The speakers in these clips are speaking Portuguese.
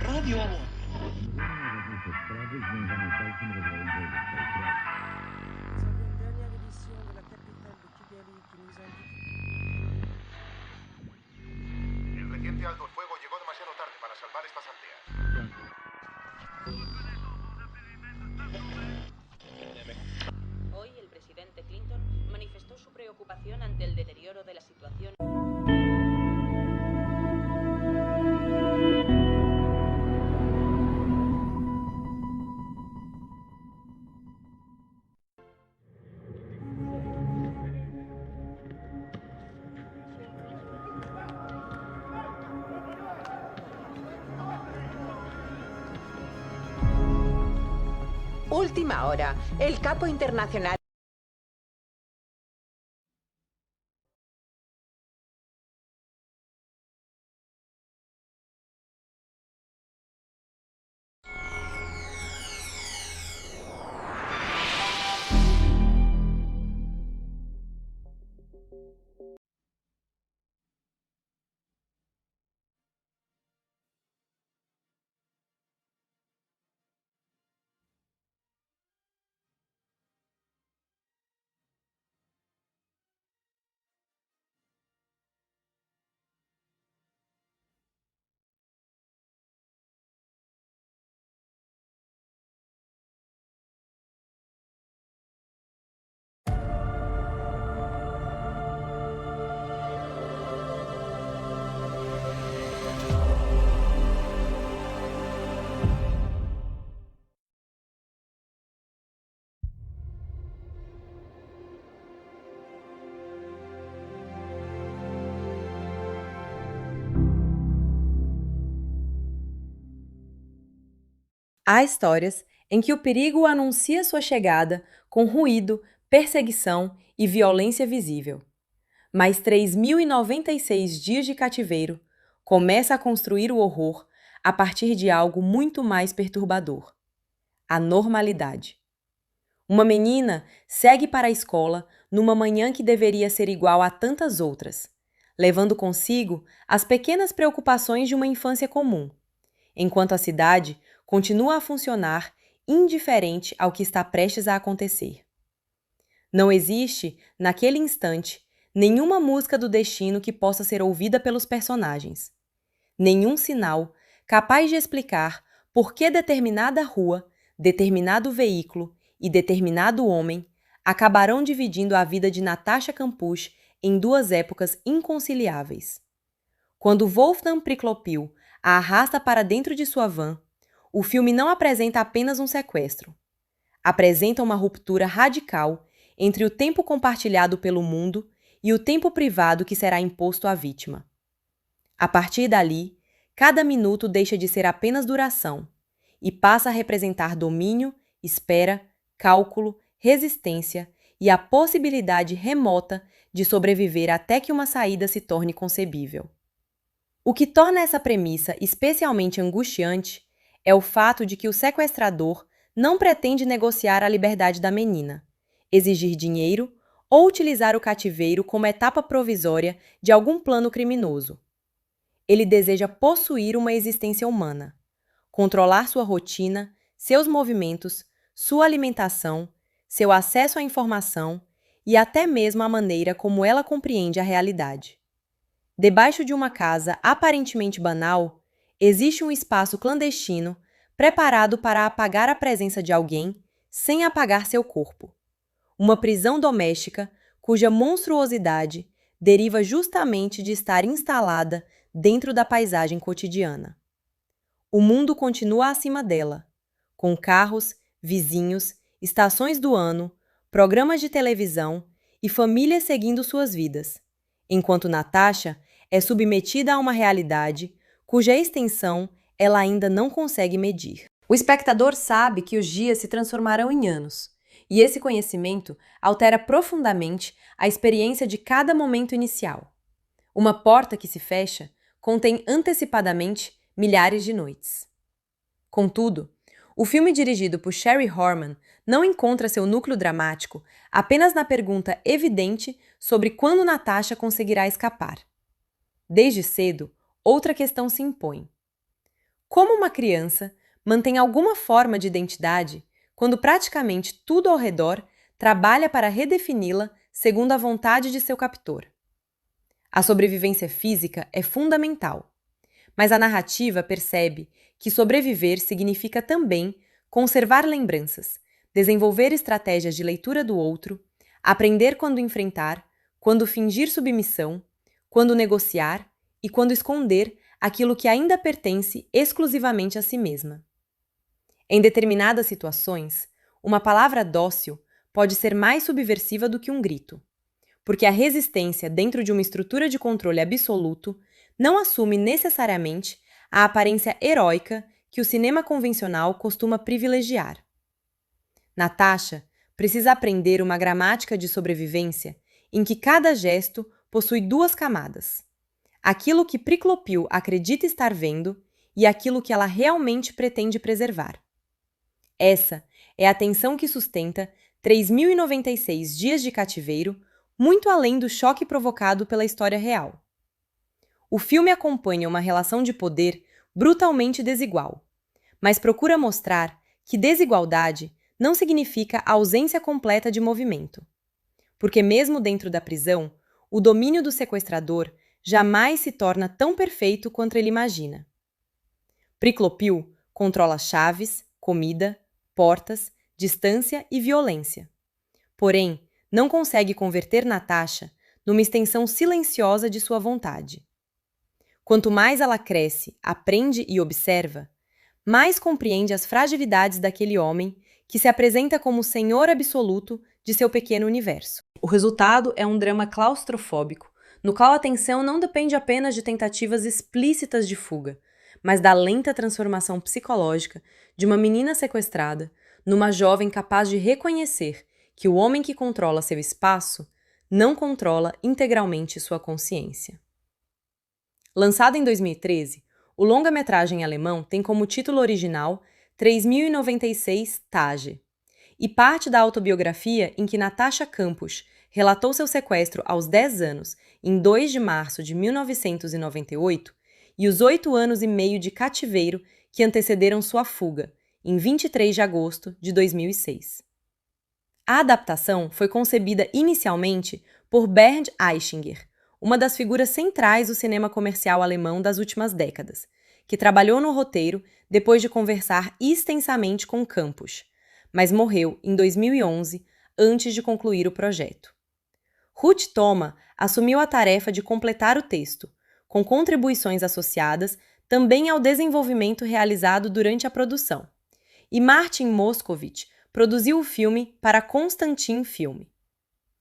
راديو أمون. El reciente alto el fuego llegó demasiado tarde para salvar estas aldeas. Hoy el presidente Clinton manifestó su preocupación ante el deterioro de la situación. Última hora. El capo internacional. Há histórias em que o perigo anuncia sua chegada com ruído, perseguição e violência visível. Mas 3.096 dias de cativeiro começa a construir o horror a partir de algo muito mais perturbador: a normalidade. Uma menina segue para a escola numa manhã que deveria ser igual a tantas outras, levando consigo as pequenas preocupações de uma infância comum, enquanto a cidade continua a funcionar indiferente ao que está prestes a acontecer. Não existe, naquele instante, nenhuma música do destino que possa ser ouvida pelos personagens. Nenhum sinal capaz de explicar por que determinada rua, determinado veículo e determinado homem acabarão dividindo a vida de Natasha Kampusch em duas épocas inconciliáveis. Quando Wolfgang Priklopil a arrasta para dentro de sua van, o filme não apresenta apenas um sequestro. Apresenta uma ruptura radical entre o tempo compartilhado pelo mundo e o tempo privado que será imposto à vítima. A partir dali, cada minuto deixa de ser apenas duração e passa a representar domínio, espera, cálculo, resistência e a possibilidade remota de sobreviver até que uma saída se torne concebível. O que torna essa premissa especialmente angustiante é o fato de que o sequestrador não pretende negociar a liberdade da menina, exigir dinheiro ou utilizar o cativeiro como etapa provisória de algum plano criminoso. Ele deseja possuir uma existência humana, controlar sua rotina, seus movimentos, sua alimentação, seu acesso à informação e até mesmo a maneira como ela compreende a realidade. Debaixo de uma casa aparentemente banal, existe um espaço clandestino preparado para apagar a presença de alguém sem apagar seu corpo. Uma prisão doméstica cuja monstruosidade deriva justamente de estar instalada dentro da paisagem cotidiana. O mundo continua acima dela, com carros, vizinhos, estações do ano, programas de televisão e famílias seguindo suas vidas, enquanto Natasha é submetida a uma realidade cuja extensão ela ainda não consegue medir. O espectador sabe que os dias se transformarão em anos, e esse conhecimento altera profundamente a experiência de cada momento inicial. Uma porta que se fecha contém antecipadamente milhares de noites. Contudo, o filme dirigido por Sherry Horman não encontra seu núcleo dramático apenas na pergunta evidente sobre quando Natasha conseguirá escapar. Desde cedo, outra questão se impõe. Como uma criança mantém alguma forma de identidade quando praticamente tudo ao redor trabalha para redefini-la segundo a vontade de seu captor? A sobrevivência física é fundamental, mas a narrativa percebe que sobreviver significa também conservar lembranças, desenvolver estratégias de leitura do outro, aprender quando enfrentar, quando fingir submissão, quando negociar e quando esconder aquilo que ainda pertence exclusivamente a si mesma. Em determinadas situações, uma palavra dócil pode ser mais subversiva do que um grito, porque a resistência dentro de uma estrutura de controle absoluto não assume necessariamente a aparência heróica que o cinema convencional costuma privilegiar. Natasha precisa aprender uma gramática de sobrevivência em que cada gesto possui duas camadas: aquilo que Priclopil acredita estar vendo e aquilo que ela realmente pretende preservar. Essa é a tensão que sustenta 3.096 dias de cativeiro, muito além do choque provocado pela história real. O filme acompanha uma relação de poder brutalmente desigual, mas procura mostrar que desigualdade não significa a ausência completa de movimento. Porque mesmo dentro da prisão, o domínio do sequestrador jamais se torna tão perfeito quanto ele imagina. Priclopil controla chaves, comida, portas, distância e violência. Porém, não consegue converter Natasha numa extensão silenciosa de sua vontade. Quanto mais ela cresce, aprende e observa, mais compreende as fragilidades daquele homem que se apresenta como o senhor absoluto de seu pequeno universo. O resultado é um drama claustrofóbico, no qual a tensão não depende apenas de tentativas explícitas de fuga, mas da lenta transformação psicológica de uma menina sequestrada numa jovem capaz de reconhecer que o homem que controla seu espaço não controla integralmente sua consciência. Lançado em 2013, o longa-metragem alemão tem como título original 3.096 Tage, e parte da autobiografia em que Natasha Campos relatou seu sequestro aos 10 anos, em 2 de março de 1998, e os 8 anos e meio de cativeiro que antecederam sua fuga, em 23 de agosto de 2006. A adaptação foi concebida inicialmente por Bernd Eichinger, uma das figuras centrais do cinema comercial alemão das últimas décadas, que trabalhou no roteiro depois de conversar extensamente com Campos, mas morreu em 2011 antes de concluir o projeto. Ruth Thoma assumiu a tarefa de completar o texto, com contribuições associadas também ao desenvolvimento realizado durante a produção, e Martin Moscovitch produziu o filme para Constantin Filme.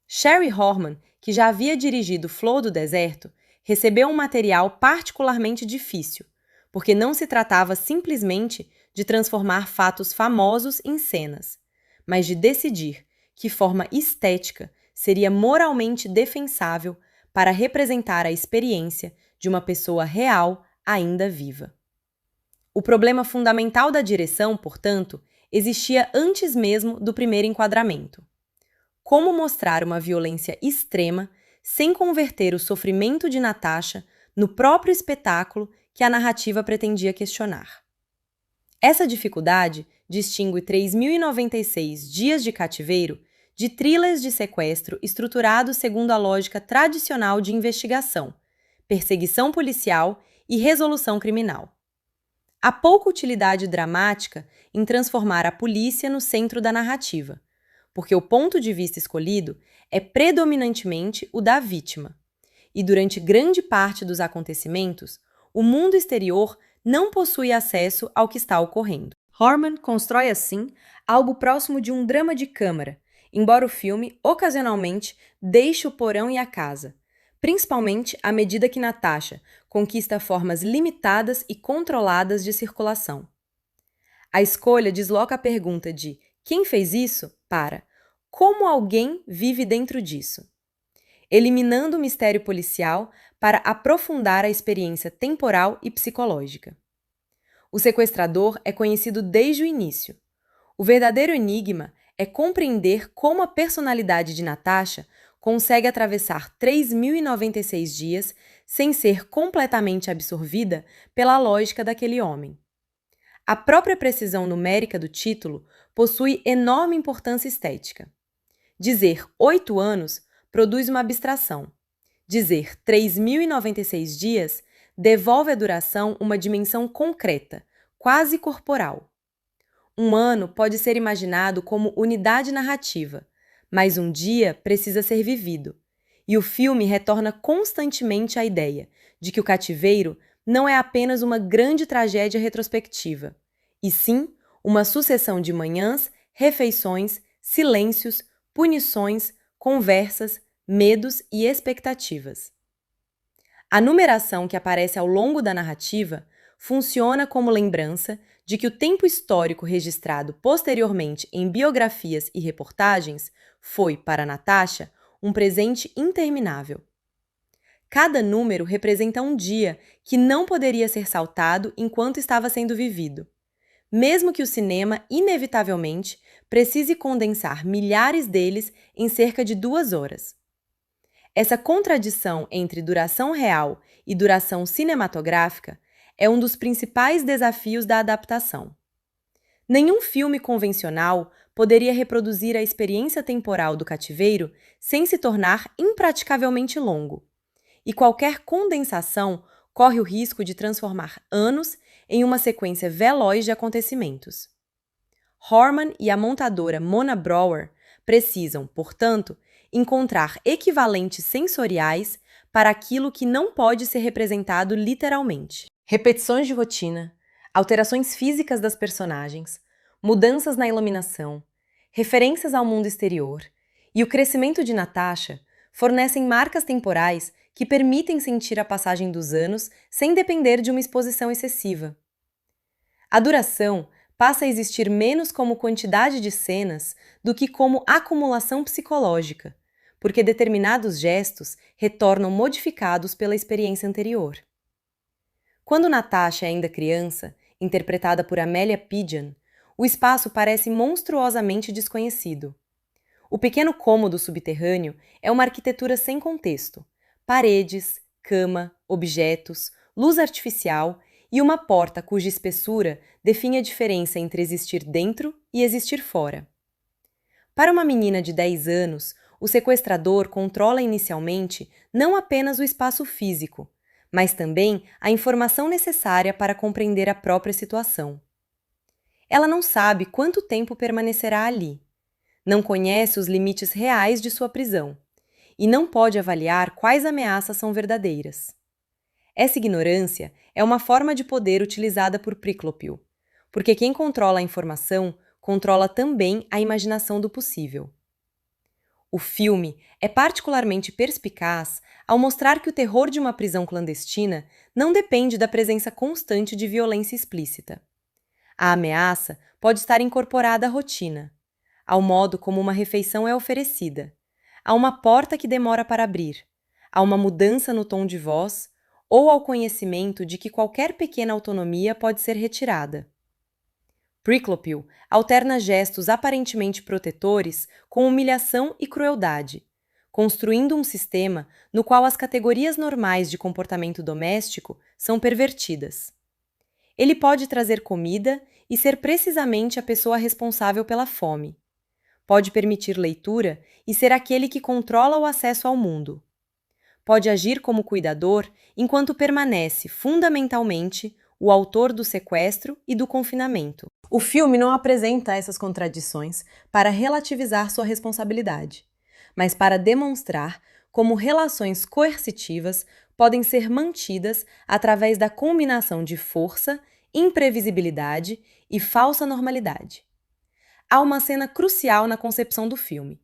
Sherry Horman, que já havia dirigido Flor do Deserto, recebeu um material particularmente difícil, porque não se tratava simplesmente de transformar fatos famosos em cenas, mas de decidir que forma estética seria moralmente defensável para representar a experiência de uma pessoa real ainda viva. O problema fundamental da direção, portanto, existia antes mesmo do primeiro enquadramento. Como mostrar uma violência extrema sem converter o sofrimento de Natasha no próprio espetáculo que a narrativa pretendia questionar. Essa dificuldade distingue 3.096 dias de cativeiro de thrillers de sequestro estruturados segundo a lógica tradicional de investigação, perseguição policial e resolução criminal. Há pouca utilidade dramática em transformar a polícia no centro da narrativa, porque o ponto de vista escolhido é predominantemente o da vítima, e durante grande parte dos acontecimentos, o mundo exterior não possui acesso ao que está ocorrendo. Horman constrói, assim, algo próximo de um drama de câmara, embora o filme, ocasionalmente, deixe o porão e a casa, principalmente à medida que Natasha conquista formas limitadas e controladas de circulação. A escolha desloca a pergunta de quem fez isso para como alguém vive dentro disso, eliminando o mistério policial para aprofundar a experiência temporal e psicológica. O sequestrador é conhecido desde o início. O verdadeiro enigma é compreender como a personalidade de Natasha consegue atravessar 3.096 dias sem ser completamente absorvida pela lógica daquele homem. A própria precisão numérica do título possui enorme importância estética. Dizer 8 anos produz uma abstração. Dizer 3.096 dias devolve à duração uma dimensão concreta, quase corporal. Um ano pode ser imaginado como unidade narrativa, mas um dia precisa ser vivido. E o filme retorna constantemente à ideia de que o cativeiro não é apenas uma grande tragédia retrospectiva, e sim uma sucessão de manhãs, refeições, silêncios, punições, conversas, medos e expectativas. A numeração que aparece ao longo da narrativa funciona como lembrança de que o tempo histórico registrado posteriormente em biografias e reportagens foi, para Natasha, um presente interminável. Cada número representa um dia que não poderia ser saltado enquanto estava sendo vivido, mesmo que o cinema, inevitavelmente, precise condensar milhares deles em cerca de 2 horas. Essa contradição entre duração real e duração cinematográfica é um dos principais desafios da adaptação. Nenhum filme convencional poderia reproduzir a experiência temporal do cativeiro sem se tornar impraticavelmente longo, e qualquer condensação corre o risco de transformar anos em uma sequência veloz de acontecimentos. Horman e a montadora Mona Brower precisam, portanto, encontrar equivalentes sensoriais para aquilo que não pode ser representado literalmente. Repetições de rotina, alterações físicas das personagens, mudanças na iluminação, referências ao mundo exterior e o crescimento de Natasha fornecem marcas temporais que permitem sentir a passagem dos anos sem depender de uma exposição excessiva. A duração passa a existir menos como quantidade de cenas do que como acumulação psicológica, porque determinados gestos retornam modificados pela experiência anterior. Quando Natasha é ainda criança, interpretada por Amelia Pigeon, o espaço parece monstruosamente desconhecido. O pequeno cômodo subterrâneo é uma arquitetura sem contexto. Paredes, cama, objetos, luz artificial e uma porta cuja espessura define a diferença entre existir dentro e existir fora. Para uma menina de 10 anos, o sequestrador controla inicialmente não apenas o espaço físico, mas também a informação necessária para compreender a própria situação. Ela não sabe quanto tempo permanecerá ali, não conhece os limites reais de sua prisão e não pode avaliar quais ameaças são verdadeiras. Essa ignorância é uma forma de poder utilizada por Priclopil, porque quem controla a informação controla também a imaginação do possível. O filme é particularmente perspicaz ao mostrar que o terror de uma prisão clandestina não depende da presença constante de violência explícita. A ameaça pode estar incorporada à rotina, ao modo como uma refeição é oferecida, a uma porta que demora para abrir, a uma mudança no tom de voz ou ao conhecimento de que qualquer pequena autonomia pode ser retirada. Priclopil alterna gestos aparentemente protetores com humilhação e crueldade, construindo um sistema no qual as categorias normais de comportamento doméstico são pervertidas. Ele pode trazer comida e ser precisamente a pessoa responsável pela fome. Pode permitir leitura e ser aquele que controla o acesso ao mundo. Pode agir como cuidador enquanto permanece, fundamentalmente, o autor do sequestro e do confinamento. O filme não apresenta essas contradições para relativizar sua responsabilidade, mas para demonstrar como relações coercitivas podem ser mantidas através da combinação de força, imprevisibilidade e falsa normalidade. Há uma cena crucial na concepção do filme,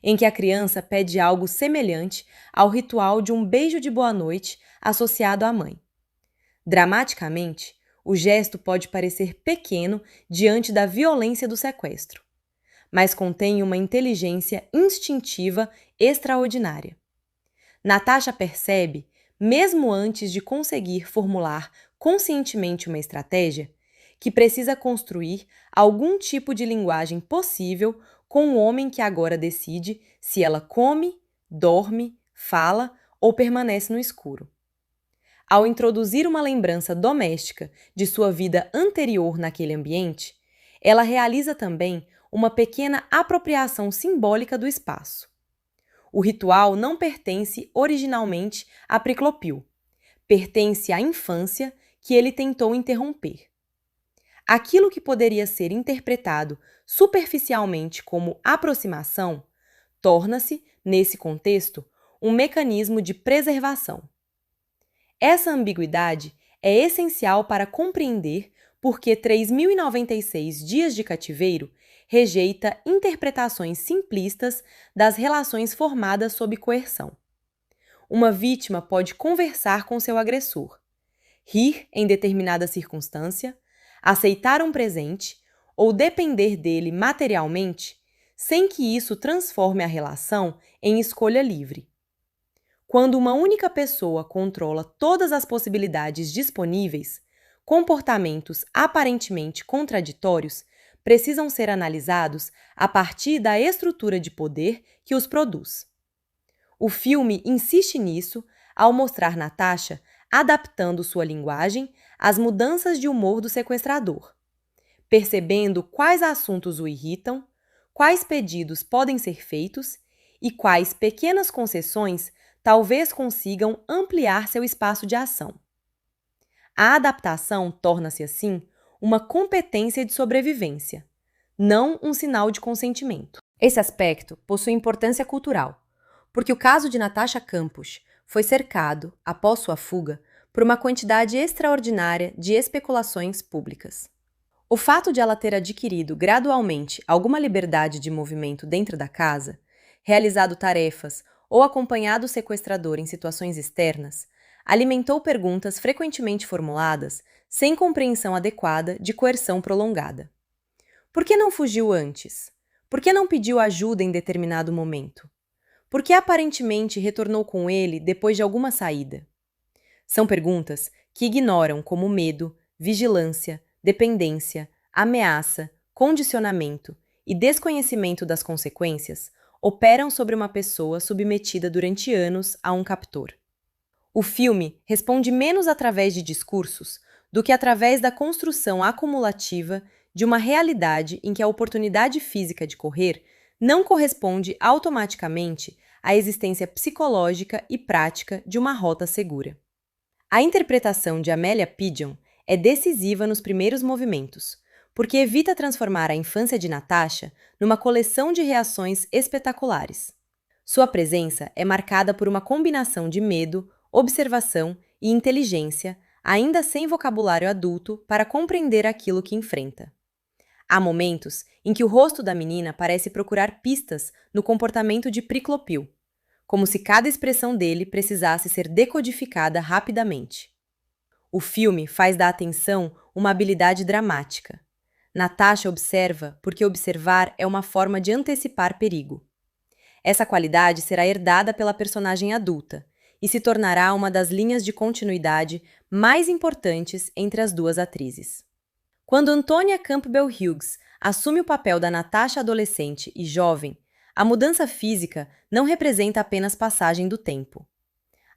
em que a criança pede algo semelhante ao ritual de um beijo de boa noite associado à mãe. Dramaticamente, o gesto pode parecer pequeno diante da violência do sequestro, mas contém uma inteligência instintiva extraordinária. Natasha percebe, mesmo antes de conseguir formular conscientemente uma estratégia, que precisa construir algum tipo de linguagem possível com o homem que agora decide se ela come, dorme, fala ou permanece no escuro. ao introduzir uma lembrança doméstica de sua vida anterior naquele ambiente, ela realiza também uma pequena apropriação simbólica do espaço. O ritual não pertence originalmente a Priclopil, pertence à infância que ele tentou interromper. Aquilo que poderia ser interpretado superficialmente como aproximação torna-se, nesse contexto, um mecanismo de preservação. Essa ambiguidade é essencial para compreender por que 3.096 dias de cativeiro rejeita interpretações simplistas das relações formadas sob coerção. Uma vítima pode conversar com seu agressor, rir em determinada circunstância, aceitar um presente ou depender dele materialmente, sem que isso transforme a relação em escolha livre. Quando uma única pessoa controla todas as possibilidades disponíveis, comportamentos aparentemente contraditórios precisam ser analisados a partir da estrutura de poder que os produz. O filme insiste nisso ao mostrar Natasha adaptando sua linguagem às mudanças de humor do sequestrador, percebendo quais assuntos o irritam, quais pedidos podem ser feitos e quais pequenas concessões talvez consigam ampliar seu espaço de ação. A adaptação torna-se, assim, uma competência de sobrevivência, não um sinal de consentimento. Esse aspecto possui importância cultural, porque o caso de Natasha Campos foi cercado, após sua fuga, por uma quantidade extraordinária de especulações públicas. O fato de ela ter adquirido gradualmente alguma liberdade de movimento dentro da casa, realizado tarefas ou acompanhado o sequestrador em situações externas, alimentou perguntas frequentemente formuladas sem compreensão adequada de coerção prolongada. Por que não fugiu antes? Por que não pediu ajuda em determinado momento? Por que aparentemente retornou com ele depois de alguma saída? São perguntas que ignoram como medo, vigilância, dependência, ameaça, condicionamento e desconhecimento das consequências operam sobre uma pessoa submetida durante anos a um captor. O filme responde menos através de discursos do que através da construção acumulativa de uma realidade em que a oportunidade física de correr não corresponde automaticamente à existência psicológica e prática de uma rota segura. A interpretação de Amélia Pidgeon é decisiva nos primeiros movimentos, porque evita transformar a infância de Natasha numa coleção de reações espetaculares. Sua presença é marcada por uma combinação de medo, observação e inteligência, ainda sem vocabulário adulto para compreender aquilo que enfrenta. Há momentos em que o rosto da menina parece procurar pistas no comportamento de Priclopil, como se cada expressão dele precisasse ser decodificada rapidamente. O filme faz da atenção uma habilidade dramática. Natasha observa porque observar é uma forma de antecipar perigo. Essa qualidade será herdada pela personagem adulta e se tornará uma das linhas de continuidade mais importantes entre as duas atrizes. Quando Antonia Campbell Hughes assume o papel da Natasha adolescente e jovem, a mudança física não representa apenas passagem do tempo.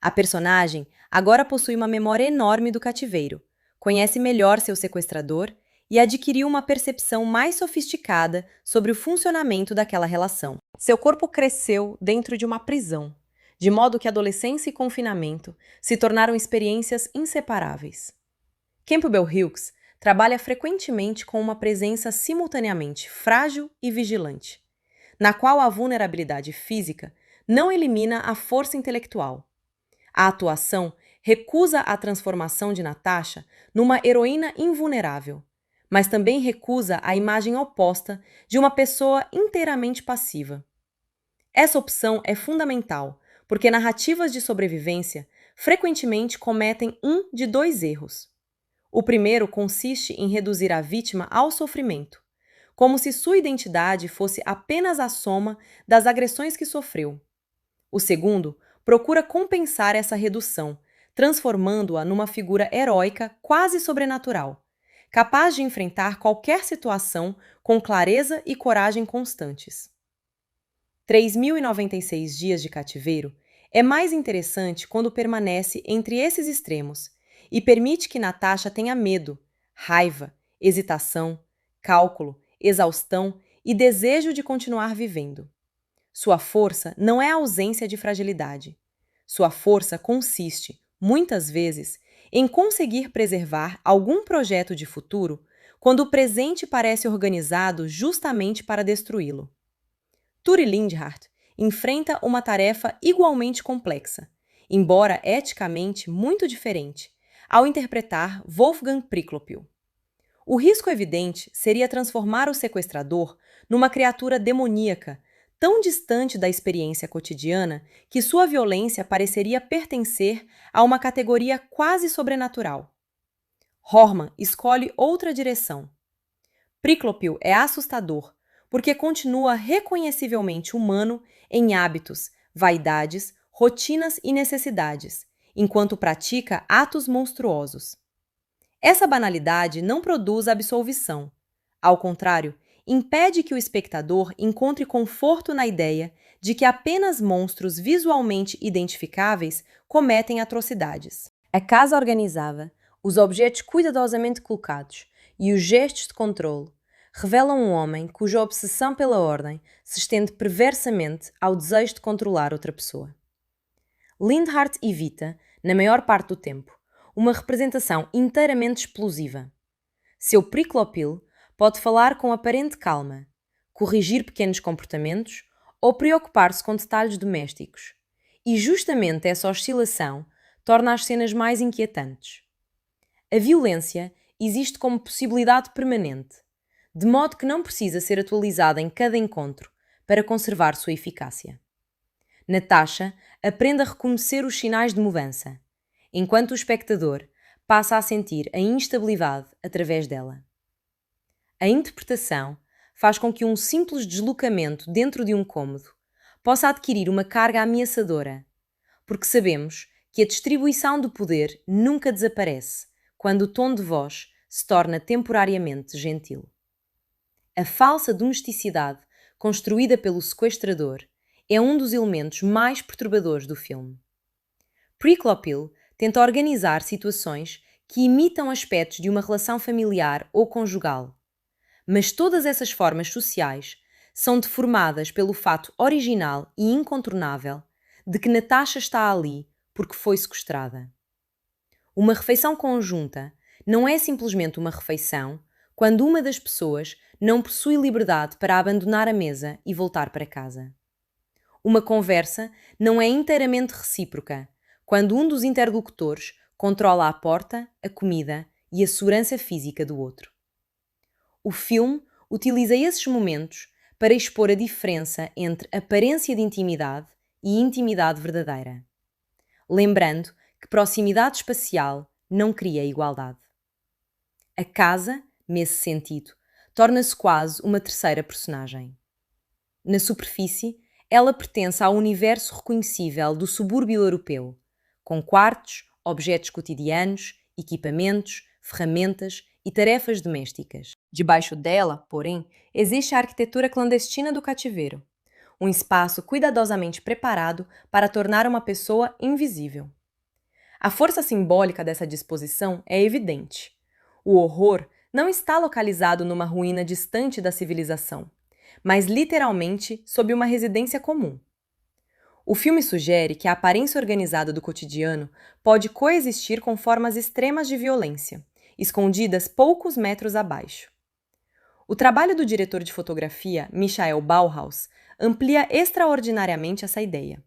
A personagem agora possui uma memória enorme do cativeiro, conhece melhor seu sequestrador e adquiriu uma percepção mais sofisticada sobre o funcionamento daquela relação. Seu corpo cresceu dentro de uma prisão, de modo que adolescência e confinamento se tornaram experiências inseparáveis. Campbell Hughes trabalha frequentemente com uma presença simultaneamente frágil e vigilante, na qual a vulnerabilidade física não elimina a força intelectual. A atuação recusa a transformação de Natasha numa heroína invulnerável, mas também recusa a imagem oposta de uma pessoa inteiramente passiva. Essa opção é fundamental, porque narrativas de sobrevivência frequentemente cometem um de dois erros. O primeiro consiste em reduzir a vítima ao sofrimento, como se sua identidade fosse apenas a soma das agressões que sofreu. O segundo procura compensar essa redução, transformando-a numa figura heróica quase sobrenatural, capaz de enfrentar qualquer situação com clareza e coragem constantes. 3.096 dias de cativeiro é mais interessante quando permanece entre esses extremos e permite que Natasha tenha medo, raiva, hesitação, cálculo, exaustão e desejo de continuar vivendo. Sua força não é a ausência de fragilidade. Sua força consiste, muitas vezes, em conseguir preservar algum projeto de futuro quando o presente parece organizado justamente para destruí-lo. Turi Lindhart enfrenta uma tarefa igualmente complexa, embora eticamente muito diferente, ao interpretar Wolfgang Priklopil. O risco evidente seria transformar o sequestrador numa criatura demoníaca, tão distante da experiência cotidiana que sua violência pareceria pertencer a uma categoria quase sobrenatural. Horman escolhe outra direção. Priklopil é assustador, porque continua reconhecivelmente humano em hábitos, vaidades, rotinas e necessidades, enquanto pratica atos monstruosos. Essa banalidade não produz absolvição. Ao contrário, impede que o espectador encontre conforto na ideia de que apenas monstros visualmente identificáveis cometem atrocidades. A casa organizada, os objetos cuidadosamente colocados e os gestos de controle revelam um homem cuja obsessão pela ordem se estende perversamente ao desejo de controlar outra pessoa. Lindhart evita, na maior parte do tempo, uma representação inteiramente explosiva. Seu Priklopil pode falar com aparente calma, corrigir pequenos comportamentos ou preocupar-se com detalhes domésticos, e justamente essa oscilação torna as cenas mais inquietantes. A violência existe como possibilidade permanente, de modo que não precisa ser atualizada em cada encontro para conservar sua eficácia. Natasha aprende a reconhecer os sinais de mudança, enquanto o espectador passa a sentir a instabilidade através dela. A interpretação faz com que um simples deslocamento dentro de um cômodo possa adquirir uma carga ameaçadora, porque sabemos que a distribuição do poder nunca desaparece quando o tom de voz se torna temporariamente gentil. A falsa domesticidade construída pelo sequestrador é um dos elementos mais perturbadores do filme. Priklopil tenta organizar situações que imitam aspectos de uma relação familiar ou conjugal, mas todas essas formas sociais são deformadas pelo fato original e incontornável de que Natasha está ali porque foi sequestrada. Uma refeição conjunta não é simplesmente uma refeição quando uma das pessoas não possui liberdade para abandonar a mesa e voltar para casa. Uma conversa não é inteiramente recíproca quando um dos interlocutores controla a porta, a comida e a segurança física do outro. O filme utiliza esses momentos para expor a diferença entre aparência de intimidade e intimidade verdadeira, lembrando que proximidade espacial não cria igualdade. A casa, nesse sentido, torna-se quase uma terceira personagem. Na superfície, ela pertence ao universo reconhecível do subúrbio europeu, com quartos, objetos cotidianos, equipamentos, ferramentas e tarefas domésticas. Debaixo dela, porém, existe a arquitetura clandestina do cativeiro, um espaço cuidadosamente preparado para tornar uma pessoa invisível. A força simbólica dessa disposição é evidente. O horror não está localizado numa ruína distante da civilização, mas literalmente sob uma residência comum. O filme sugere que a aparência organizada do cotidiano pode coexistir com formas extremas de violência, escondidas poucos metros abaixo. O trabalho do diretor de fotografia, Michael Bauhaus, amplia extraordinariamente essa ideia.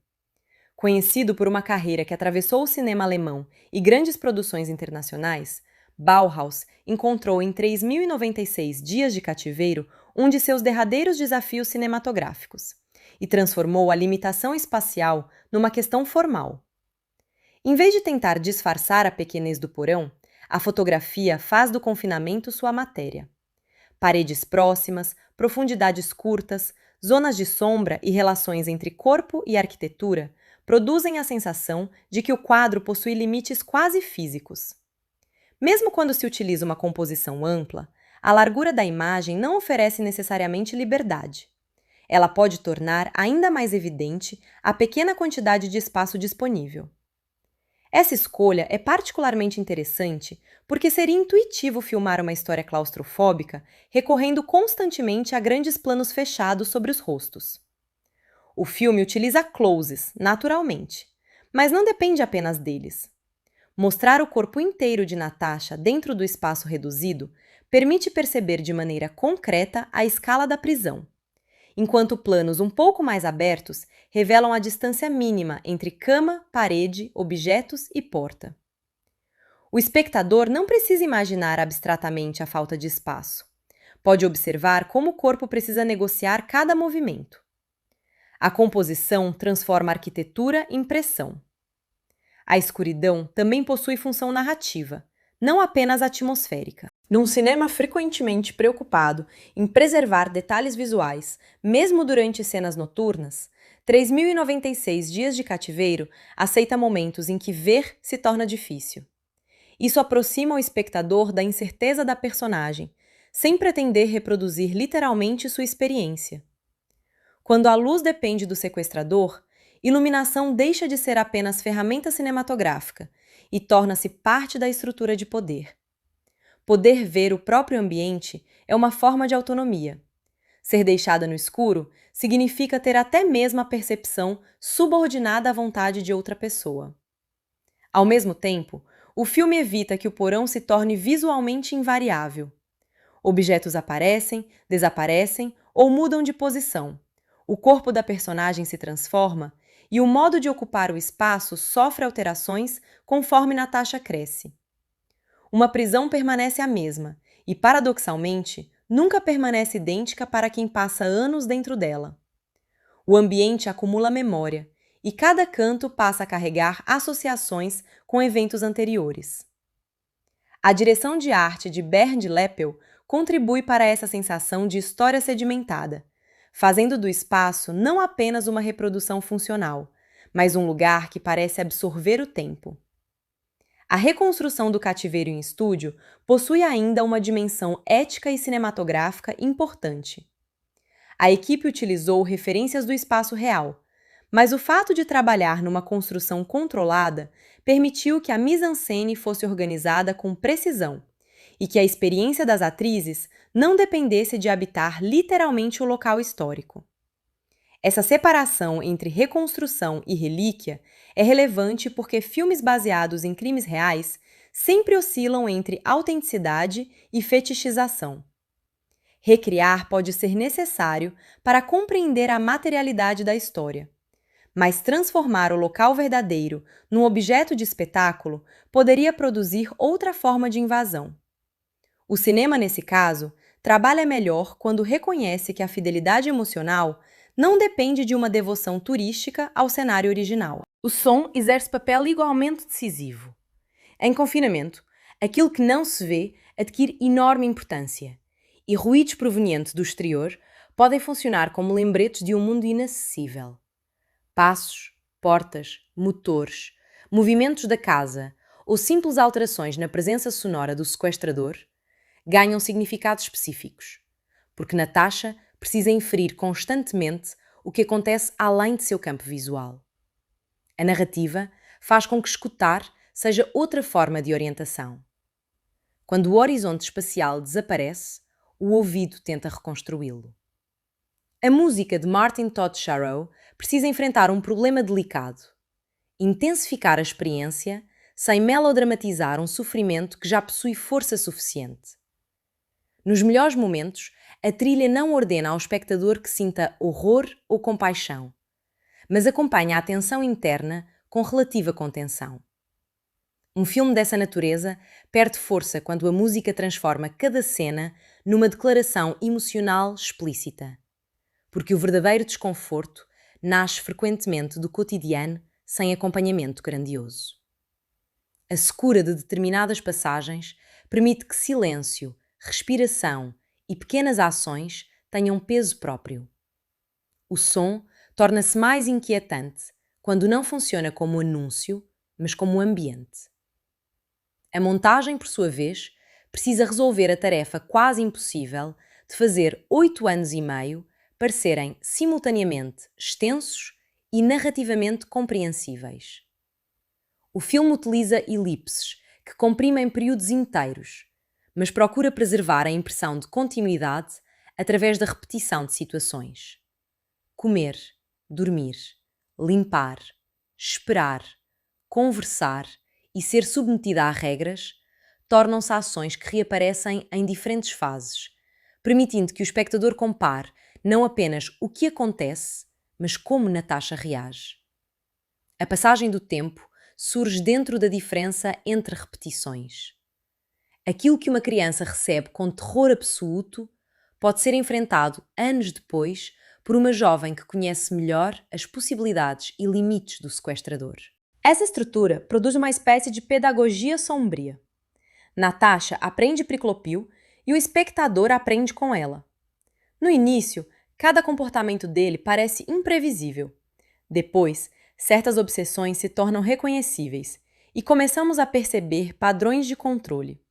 Conhecido por uma carreira que atravessou o cinema alemão e grandes produções internacionais, Bauhaus encontrou em 3.096 Dias de Cativeiro um de seus derradeiros desafios cinematográficos e transformou a limitação espacial numa questão formal. Em vez de tentar disfarçar a pequenez do porão, a fotografia faz do confinamento sua matéria. Paredes próximas, profundidades curtas, zonas de sombra e relações entre corpo e arquitetura produzem a sensação de que o quadro possui limites quase físicos. Mesmo quando se utiliza uma composição ampla, a largura da imagem não oferece necessariamente liberdade. Ela pode tornar ainda mais evidente a pequena quantidade de espaço disponível. Essa escolha é particularmente interessante porque seria intuitivo filmar uma história claustrofóbica recorrendo constantemente a grandes planos fechados sobre os rostos. O filme utiliza closes, naturalmente, mas não depende apenas deles. Mostrar o corpo inteiro de Natasha dentro do espaço reduzido permite perceber de maneira concreta a escala da prisão, enquanto planos um pouco mais abertos revelam a distância mínima entre cama, parede, objetos e porta. O espectador não precisa imaginar abstratamente a falta de espaço. Pode observar como o corpo precisa negociar cada movimento. A composição transforma a arquitetura em pressão. A escuridão também possui função narrativa, não apenas atmosférica. Num cinema frequentemente preocupado em preservar detalhes visuais, mesmo durante cenas noturnas, 3.096 Dias de Cativeiro aceita momentos em que ver se torna difícil. Isso aproxima o espectador da incerteza da personagem, sem pretender reproduzir literalmente sua experiência. Quando a luz depende do sequestrador, iluminação deixa de ser apenas ferramenta cinematográfica e torna-se parte da estrutura de poder. Poder ver o próprio ambiente é uma forma de autonomia. Ser deixada no escuro significa ter até mesmo a percepção subordinada à vontade de outra pessoa. Ao mesmo tempo, o filme evita que o porão se torne visualmente invariável. Objetos aparecem, desaparecem ou mudam de posição. O corpo da personagem se transforma e o modo de ocupar o espaço sofre alterações conforme Natasha cresce. Uma prisão permanece a mesma e, paradoxalmente, nunca permanece idêntica para quem passa anos dentro dela. O ambiente acumula memória e cada canto passa a carregar associações com eventos anteriores. A direção de arte de Bernd Leppel contribui para essa sensação de história sedimentada, fazendo do espaço não apenas uma reprodução funcional, mas um lugar que parece absorver o tempo. A reconstrução do cativeiro em estúdio possui ainda uma dimensão ética e cinematográfica importante. A equipe utilizou referências do espaço real, mas o fato de trabalhar numa construção controlada permitiu que a mise-en-scène fosse organizada com precisão e que a experiência das atrizes não dependesse de habitar literalmente o local histórico. Essa separação entre reconstrução e relíquia é relevante porque filmes baseados em crimes reais sempre oscilam entre autenticidade e fetichização. Recriar pode ser necessário para compreender a materialidade da história, mas transformar o local verdadeiro num objeto de espetáculo poderia produzir outra forma de invasão. O cinema, nesse caso, trabalha melhor quando reconhece que a fidelidade emocional não depende de uma devoção turística ao cenário original. O som exerce papel igualmente decisivo. Em confinamento, aquilo que não se vê adquire enorme importância, e ruídos provenientes do exterior podem funcionar como lembretes de um mundo inacessível. Passos, portas, motores, movimentos da casa ou simples alterações na presença sonora do sequestrador ganham significados específicos, porque Natasha precisa inferir constantemente o que acontece além de seu campo visual. A narrativa faz com que escutar seja outra forma de orientação. Quando o horizonte espacial desaparece, o ouvido tenta reconstruí-lo. A música de Martin Todd Sharrow precisa enfrentar um problema delicado: intensificar a experiência sem melodramatizar um sofrimento que já possui força suficiente. Nos melhores momentos, a trilha não ordena ao espectador que sinta horror ou compaixão, mas acompanha a tensão interna com relativa contenção. Um filme dessa natureza perde força quando a música transforma cada cena numa declaração emocional explícita, porque o verdadeiro desconforto nasce frequentemente do cotidiano sem acompanhamento grandioso. A secura de determinadas passagens permite que silêncio, respiração e pequenas ações tenham peso próprio. O som torna-se mais inquietante quando não funciona como anúncio, mas como ambiente. A montagem, por sua vez, precisa resolver a tarefa quase impossível de fazer 8 anos e meio parecerem simultaneamente extensos e narrativamente compreensíveis. O filme utiliza elipses que comprimem períodos inteiros, mas procura preservar a impressão de continuidade através da repetição de situações. Comer, dormir, limpar, esperar, conversar e ser submetida a regras tornam-se ações que reaparecem em diferentes fases, permitindo que o espectador compare não apenas o que acontece, mas como Natasha reage. A passagem do tempo surge dentro da diferença entre repetições. Aquilo que uma criança recebe com terror absoluto pode ser enfrentado anos depois por uma jovem que conhece melhor as possibilidades e limites do sequestrador. Essa estrutura produz uma espécie de pedagogia sombria. Natasha aprende Priclopil e o espectador aprende com ela. No início, cada comportamento dele parece imprevisível. Depois, certas obsessões se tornam reconhecíveis e começamos a perceber padrões de controle.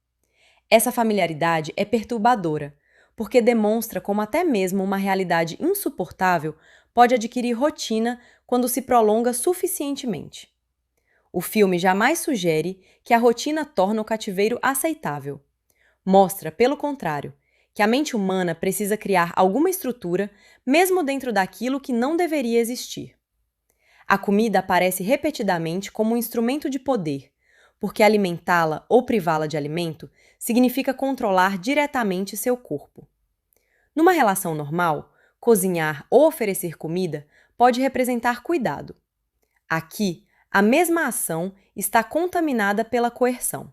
Essa familiaridade é perturbadora, porque demonstra como até mesmo uma realidade insuportável pode adquirir rotina quando se prolonga suficientemente. O filme jamais sugere que a rotina torna o cativeiro aceitável. Mostra, pelo contrário, que a mente humana precisa criar alguma estrutura mesmo dentro daquilo que não deveria existir. A comida aparece repetidamente como um instrumento de poder, porque alimentá-la ou privá-la de alimento significa controlar diretamente seu corpo. Numa relação normal, cozinhar ou oferecer comida pode representar cuidado. Aqui, a mesma ação está contaminada pela coerção.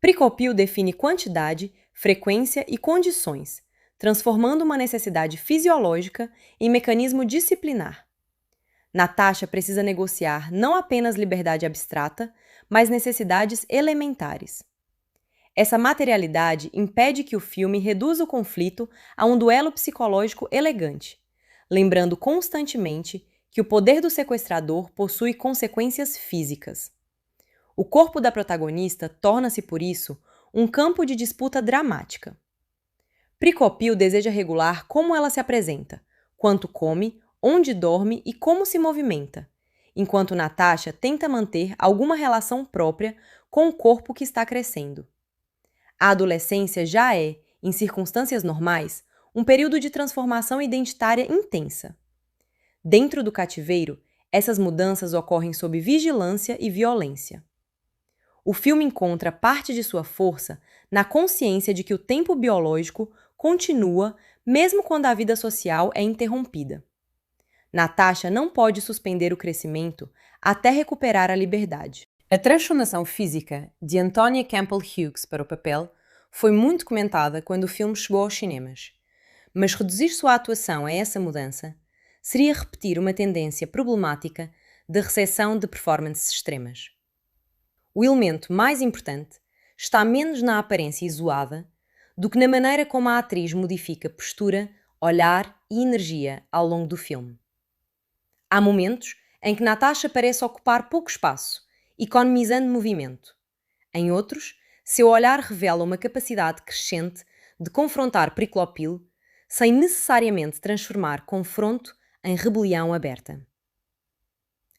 Pricopil define quantidade, frequência e condições, transformando uma necessidade fisiológica em mecanismo disciplinar. Natasha precisa negociar não apenas liberdade abstrata, mas necessidades elementares. Essa materialidade impede que o filme reduza o conflito a um duelo psicológico elegante, lembrando constantemente que o poder do sequestrador possui consequências físicas. O corpo da protagonista torna-se, por isso, um campo de disputa dramática. Pricopil deseja regular como ela se apresenta, quanto come, onde dorme e como se movimenta, enquanto Natasha tenta manter alguma relação própria com o corpo que está crescendo. A adolescência já é, em circunstâncias normais, um período de transformação identitária intensa. Dentro do cativeiro, essas mudanças ocorrem sob vigilância e violência. O filme encontra parte de sua força na consciência de que o tempo biológico continua mesmo quando a vida social é interrompida. Natasha não pode suspender o crescimento até recuperar a liberdade. A transformação física de Antonia Campbell Hughes para o papel foi muito comentada quando o filme chegou aos cinemas, mas reduzir sua atuação a essa mudança seria repetir uma tendência problemática de recepção de performances extremas. O elemento mais importante está menos na aparência isolada do que na maneira como a atriz modifica postura, olhar e energia ao longo do filme. Há momentos em que Natasha parece ocupar pouco espaço, economizando movimento. Em outros, seu olhar revela uma capacidade crescente de confrontar Priclopil sem necessariamente transformar confronto em rebelião aberta.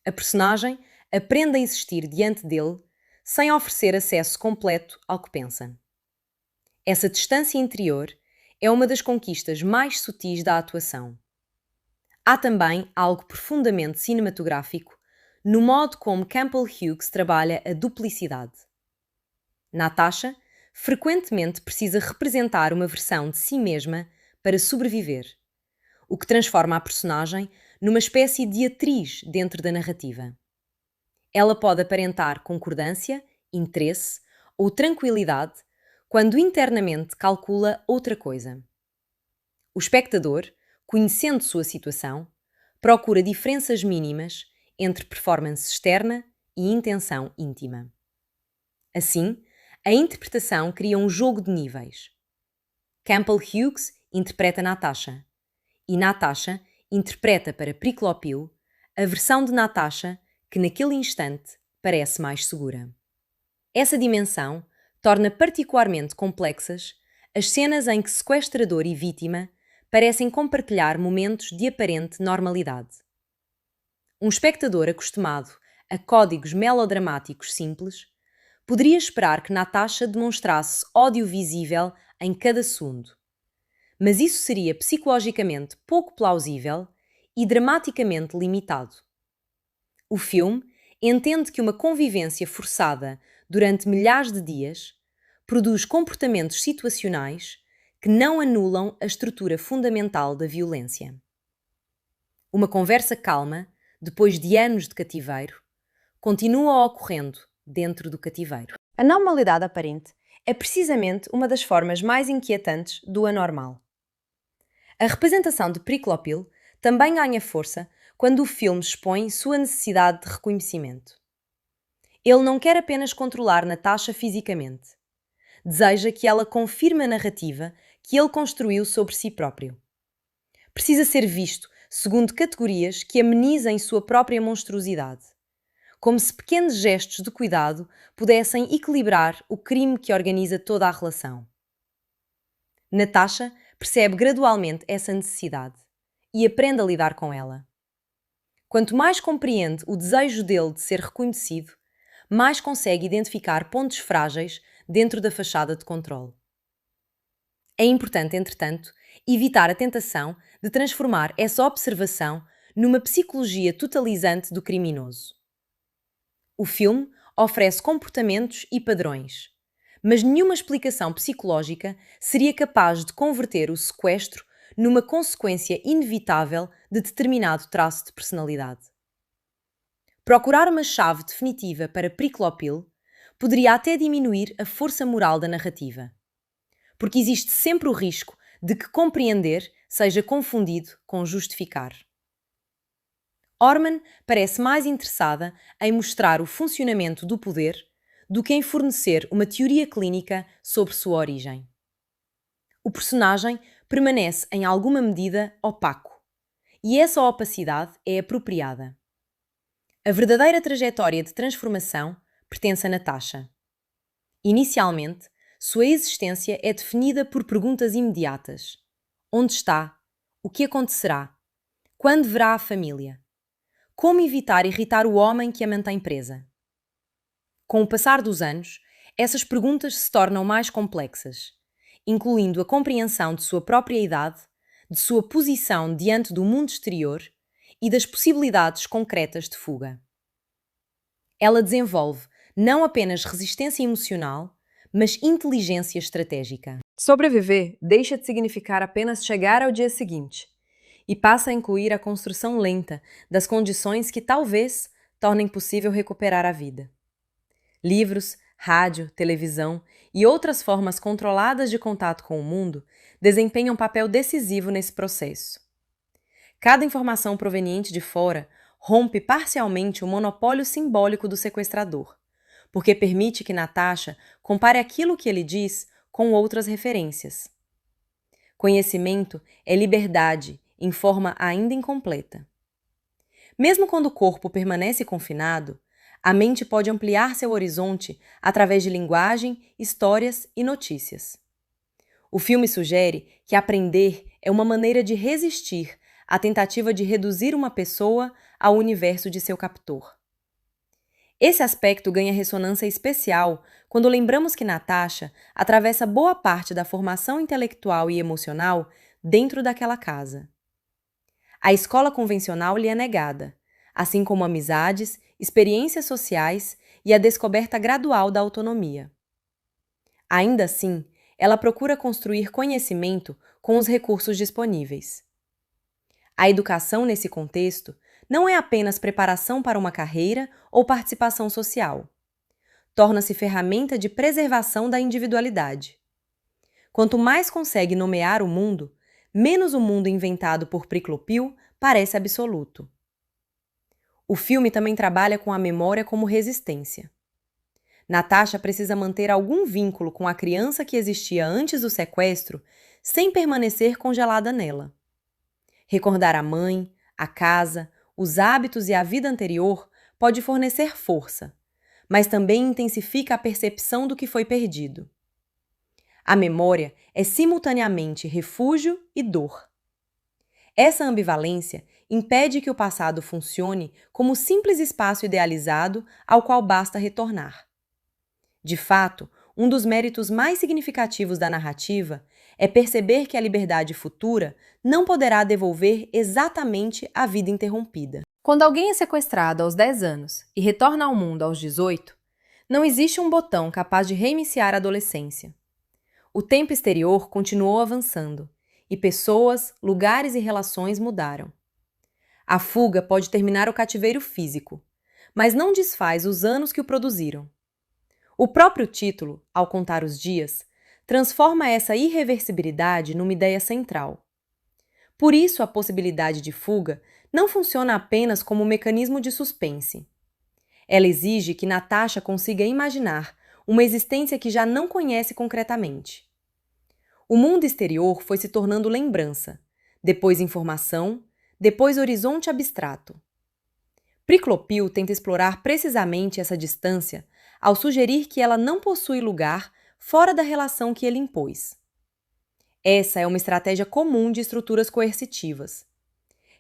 A personagem aprende a existir diante dele sem oferecer acesso completo ao que pensa. Essa distância interior é uma das conquistas mais sutis da atuação. Há também algo profundamente cinematográfico no modo como Campbell Hughes trabalha a duplicidade. Natasha frequentemente precisa representar uma versão de si mesma para sobreviver, o que transforma a personagem numa espécie de atriz dentro da narrativa. Ela pode aparentar concordância, interesse ou tranquilidade quando internamente calcula outra coisa. O espectador, conhecendo sua situação, procura diferenças mínimas entre performance externa e intenção íntima. Assim, a interpretação cria um jogo de níveis. Campbell Hughes interpreta Natasha, e Natasha interpreta para Priclopil a versão de Natasha que naquele instante parece mais segura. Essa dimensão torna particularmente complexas as cenas em que sequestrador e vítima parecem compartilhar momentos de aparente normalidade. Um espectador acostumado a códigos melodramáticos simples poderia esperar que Natasha demonstrasse ódio visível em cada segundo. Mas isso seria psicologicamente pouco plausível e dramaticamente limitado. O filme entende que uma convivência forçada durante milhares de dias produz comportamentos situacionais que não anulam a estrutura fundamental da violência. Uma conversa calma, depois de anos de cativeiro, continua ocorrendo dentro do cativeiro. A normalidade aparente é precisamente uma das formas mais inquietantes do anormal. A representação de Priklopil também ganha força quando o filme expõe sua necessidade de reconhecimento. Ele não quer apenas controlar Natasha fisicamente. Deseja que ela confirme a narrativa que ele construiu sobre si próprio. Precisa ser visto segundo categorias que amenizem sua própria monstruosidade, como se pequenos gestos de cuidado pudessem equilibrar o crime que organiza toda a relação. Natasha percebe gradualmente essa necessidade e aprende a lidar com ela. Quanto mais compreende o desejo dele de ser reconhecido, mais consegue identificar pontos frágeis dentro da fachada de controle. É importante, entretanto, evitar a tentação de transformar essa observação numa psicologia totalizante do criminoso. O filme oferece comportamentos e padrões, mas nenhuma explicação psicológica seria capaz de converter o sequestro numa consequência inevitável de determinado traço de personalidade. Procurar uma chave definitiva para Priklopil poderia até diminuir a força moral da narrativa, porque existe sempre o risco de que compreender seja confundido com justificar. Orman parece mais interessada em mostrar o funcionamento do poder do que em fornecer uma teoria clínica sobre sua origem. O personagem permanece em alguma medida opaco, e essa opacidade é apropriada. A verdadeira trajetória de transformação pertence a Natasha. Inicialmente, sua existência é definida por perguntas imediatas. Onde está? O que acontecerá? Quando verá a família? Como evitar irritar o homem que a mantém presa? Com o passar dos anos, essas perguntas se tornam mais complexas, incluindo a compreensão de sua própria idade, de sua posição diante do mundo exterior e das possibilidades concretas de fuga. Ela desenvolve não apenas resistência emocional, mas inteligência estratégica. Sobreviver deixa de significar apenas chegar ao dia seguinte e passa a incluir a construção lenta das condições que talvez tornem possível recuperar a vida. Livros, rádio, televisão e outras formas controladas de contato com o mundo desempenham um papel decisivo nesse processo. Cada informação proveniente de fora rompe parcialmente o monopólio simbólico do sequestrador, porque permite que Natasha compare aquilo que ele diz com outras referências. Conhecimento é liberdade em forma ainda incompleta. Mesmo quando o corpo permanece confinado, a mente pode ampliar seu horizonte através de linguagem, histórias e notícias. O filme sugere que aprender é uma maneira de resistir à tentativa de reduzir uma pessoa ao universo de seu captor. Esse aspecto ganha ressonância especial quando lembramos que Natasha atravessa boa parte da formação intelectual e emocional dentro daquela casa. A escola convencional lhe é negada, assim como amizades, experiências sociais e a descoberta gradual da autonomia. Ainda assim, ela procura construir conhecimento com os recursos disponíveis. A educação nesse contexto não é apenas preparação para uma carreira ou participação social. Torna-se ferramenta de preservação da individualidade. Quanto mais consegue nomear o mundo, menos o mundo inventado por Priklopil parece absoluto. O filme também trabalha com a memória como resistência. Natasha precisa manter algum vínculo com a criança que existia antes do sequestro sem permanecer congelada nela. Recordar a mãe, a casa, os hábitos e a vida anterior pode fornecer força, mas também intensifica a percepção do que foi perdido. A memória é simultaneamente refúgio e dor. Essa ambivalência impede que o passado funcione como simples espaço idealizado ao qual basta retornar. De fato, um dos méritos mais significativos da narrativa é perceber que a liberdade futura não poderá devolver exatamente a vida interrompida. Quando alguém é sequestrado aos 10 anos e retorna ao mundo aos 18, não existe um botão capaz de reiniciar a adolescência. O tempo exterior continuou avançando, e pessoas, lugares e relações mudaram. A fuga pode terminar o cativeiro físico, mas não desfaz os anos que o produziram. O próprio título, ao contar os dias, transforma essa irreversibilidade numa ideia central. Por isso, a possibilidade de fuga não funciona apenas como um mecanismo de suspense. Ela exige que Natasha consiga imaginar uma existência que já não conhece concretamente. O mundo exterior foi se tornando lembrança, depois informação, depois horizonte abstrato. Priclopil tenta explorar precisamente essa distância ao sugerir que ela não possui lugar fora da relação que ele impôs. Essa é uma estratégia comum de estruturas coercitivas.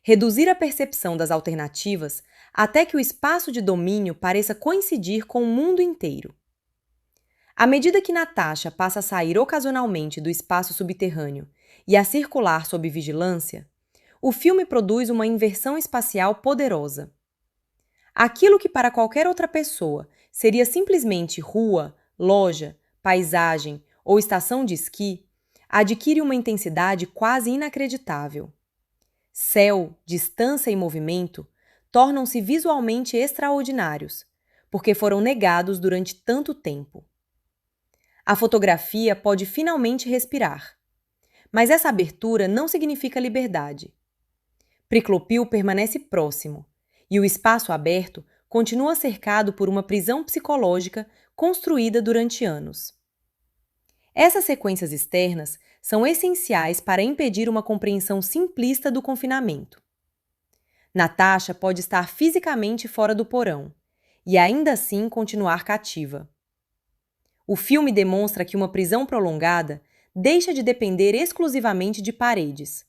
Reduzir a percepção das alternativas até que o espaço de domínio pareça coincidir com o mundo inteiro. À medida que Natasha passa a sair ocasionalmente do espaço subterrâneo e a circular sob vigilância, o filme produz uma inversão espacial poderosa. Aquilo que para qualquer outra pessoa seria simplesmente rua, loja, paisagem ou estação de esqui, adquire uma intensidade quase inacreditável. Céu, distância e movimento tornam-se visualmente extraordinários, porque foram negados durante tanto tempo. A fotografia pode finalmente respirar. Mas essa abertura não significa liberdade. Priclopil permanece próximo, e o espaço aberto continua cercado por uma prisão psicológica construída durante anos. Essas sequências externas são essenciais para impedir uma compreensão simplista do confinamento. Natasha pode estar fisicamente fora do porão, e ainda assim continuar cativa. O filme demonstra que uma prisão prolongada deixa de depender exclusivamente de paredes,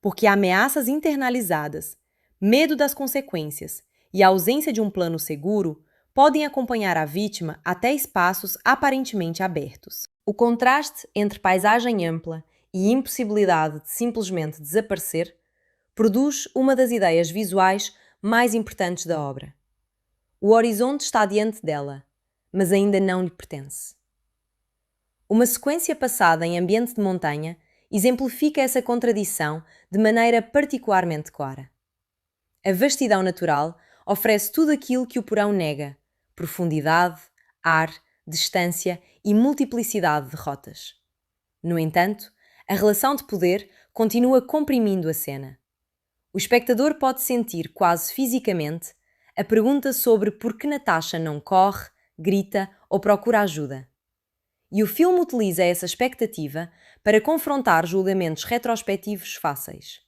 porque ameaças internalizadas, medo das consequências e a ausência de um plano seguro podem acompanhar a vítima até espaços aparentemente abertos. O contraste entre paisagem ampla e impossibilidade de simplesmente desaparecer produz uma das ideias visuais mais importantes da obra. O horizonte está diante dela, mas ainda não lhe pertence. Uma sequência passada em ambiente de montanha exemplifica essa contradição de maneira particularmente clara. A vastidão natural oferece tudo aquilo que o porão nega: profundidade, ar, distância e multiplicidade de rotas. No entanto, a relação de poder continua comprimindo a cena. O espectador pode sentir, quase fisicamente, a pergunta sobre por que Natasha não corre, grita ou procura ajuda. E o filme utiliza essa expectativa para confrontar julgamentos retrospectivos fáceis.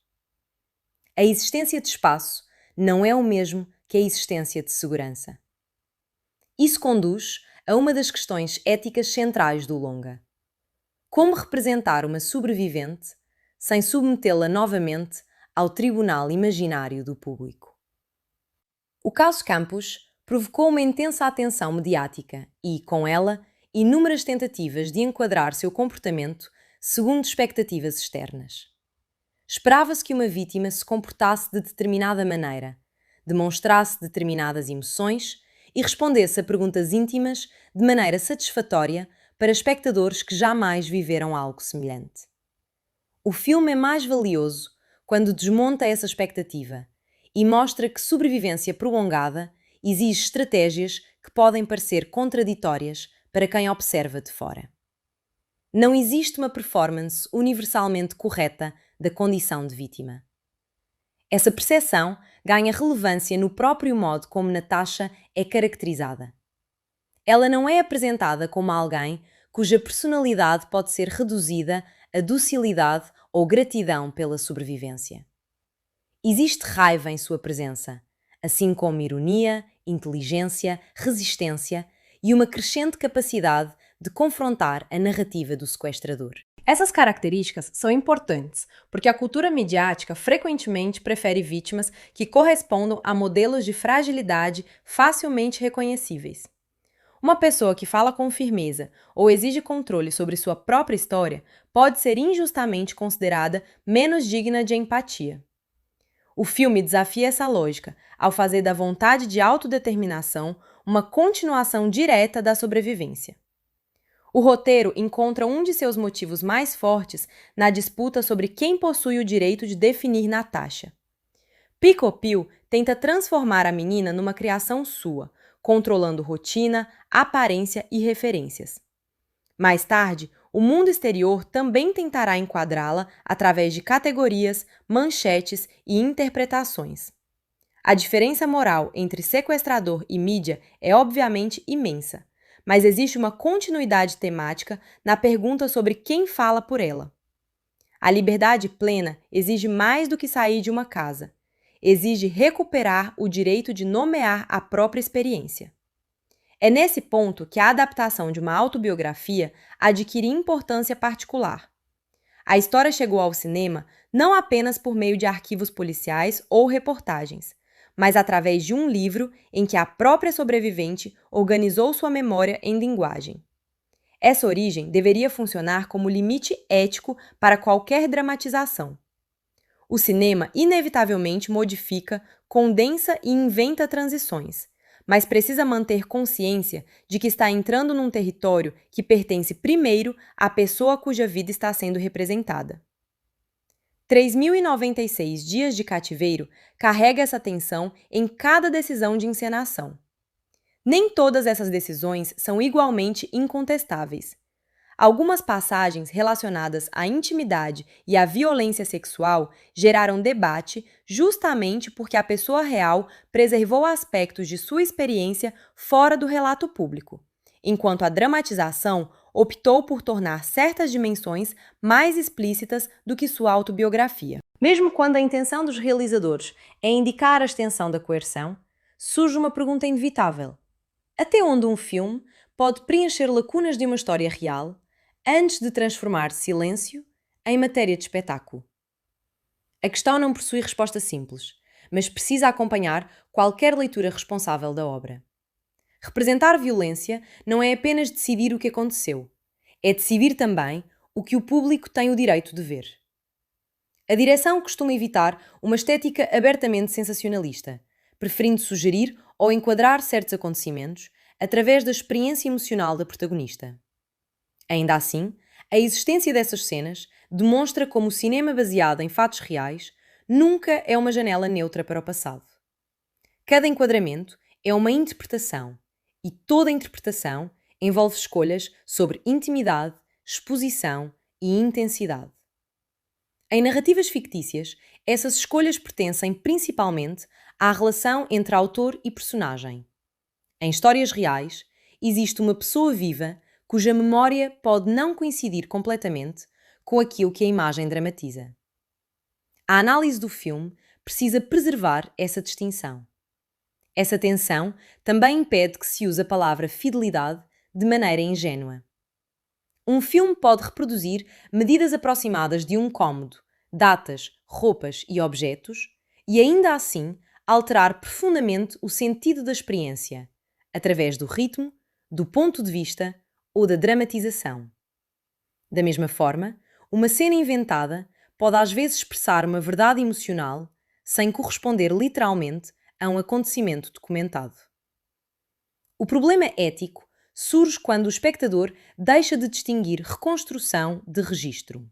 A existência de espaço não é o mesmo que a existência de segurança. Isso conduz a uma das questões éticas centrais do longa. Como representar uma sobrevivente sem submetê-la novamente ao tribunal imaginário do público? O caso Campos provocou uma intensa atenção mediática e, com ela, inúmeras tentativas de enquadrar seu comportamento segundo expectativas externas. Esperava-se que uma vítima se comportasse de determinada maneira, demonstrasse determinadas emoções e respondesse a perguntas íntimas de maneira satisfatória para espectadores que jamais viveram algo semelhante. O filme é mais valioso quando desmonta essa expectativa e mostra que sobrevivência prolongada exige estratégias que podem parecer contraditórias para quem observa de fora. Não existe uma performance universalmente correta da condição de vítima. Essa percepção ganha relevância no próprio modo como Natasha é caracterizada. Ela não é apresentada como alguém cuja personalidade pode ser reduzida a docilidade ou gratidão pela sobrevivência. Existe raiva em sua presença, assim como ironia, inteligência, resistência e uma crescente capacidade de confrontar a narrativa do sequestrador. Essas características são importantes, porque a cultura midiática frequentemente prefere vítimas que correspondam a modelos de fragilidade facilmente reconhecíveis. Uma pessoa que fala com firmeza ou exige controle sobre sua própria história pode ser injustamente considerada menos digna de empatia. O filme desafia essa lógica ao fazer da vontade de autodeterminação uma continuação direta da sobrevivência. O roteiro encontra um de seus motivos mais fortes na disputa sobre quem possui o direito de definir Natasha. Pico Pil tenta transformar a menina numa criação sua, controlando rotina, aparência e referências. Mais tarde, o mundo exterior também tentará enquadrá-la através de categorias, manchetes e interpretações. A diferença moral entre sequestrador e mídia é obviamente imensa, mas existe uma continuidade temática na pergunta sobre quem fala por ela. A liberdade plena exige mais do que sair de uma casa. Exige recuperar o direito de nomear a própria experiência. É nesse ponto que a adaptação de uma autobiografia adquire importância particular. A história chegou ao cinema não apenas por meio de arquivos policiais ou reportagens, mas através de um livro em que a própria sobrevivente organizou sua memória em linguagem. Essa origem deveria funcionar como limite ético para qualquer dramatização. O cinema inevitavelmente modifica, condensa e inventa transições, mas precisa manter consciência de que está entrando num território que pertence primeiro à pessoa cuja vida está sendo representada. 3.096 Dias de Cativeiro carrega essa tensão em cada decisão de encenação. Nem todas essas decisões são igualmente incontestáveis. Algumas passagens relacionadas à intimidade e à violência sexual geraram debate justamente porque a pessoa real preservou aspectos de sua experiência fora do relato público, enquanto a dramatização optou por tornar certas dimensões mais explícitas do que sua autobiografia. Mesmo quando a intenção dos realizadores é indicar a extensão da coerção, surge uma pergunta inevitável. Até onde um filme pode preencher lacunas de uma história real antes de transformar silêncio em matéria de espetáculo? A questão não possui resposta simples, mas precisa acompanhar qualquer leitura responsável da obra. Representar violência não é apenas decidir o que aconteceu, é decidir também o que o público tem o direito de ver. A direção costuma evitar uma estética abertamente sensacionalista, preferindo sugerir ou enquadrar certos acontecimentos através da experiência emocional da protagonista. Ainda assim, a existência dessas cenas demonstra como o cinema baseado em fatos reais nunca é uma janela neutra para o passado. Cada enquadramento é uma interpretação, e toda interpretação envolve escolhas sobre intimidade, exposição e intensidade. Em narrativas fictícias, essas escolhas pertencem principalmente à relação entre autor e personagem. Em histórias reais, existe uma pessoa viva cuja memória pode não coincidir completamente com aquilo que a imagem dramatiza. A análise do filme precisa preservar essa distinção. Essa tensão também impede que se use a palavra fidelidade de maneira ingênua. Um filme pode reproduzir medidas aproximadas de um cômodo, datas, roupas e objetos, e ainda assim alterar profundamente o sentido da experiência, através do ritmo, do ponto de vista ou da dramatização. Da mesma forma, uma cena inventada pode às vezes expressar uma verdade emocional sem corresponder literalmente a um acontecimento documentado. O problema ético surge quando o espectador deixa de distinguir reconstrução de registro.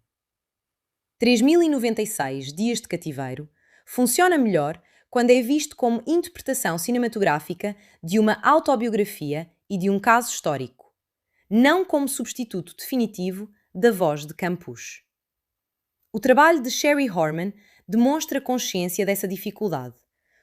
3.096 Dias de Cativeiro funciona melhor quando é visto como interpretação cinematográfica de uma autobiografia e de um caso histórico, não como substituto definitivo da voz de Campus. O trabalho de Sherry Horman demonstra consciência dessa dificuldade,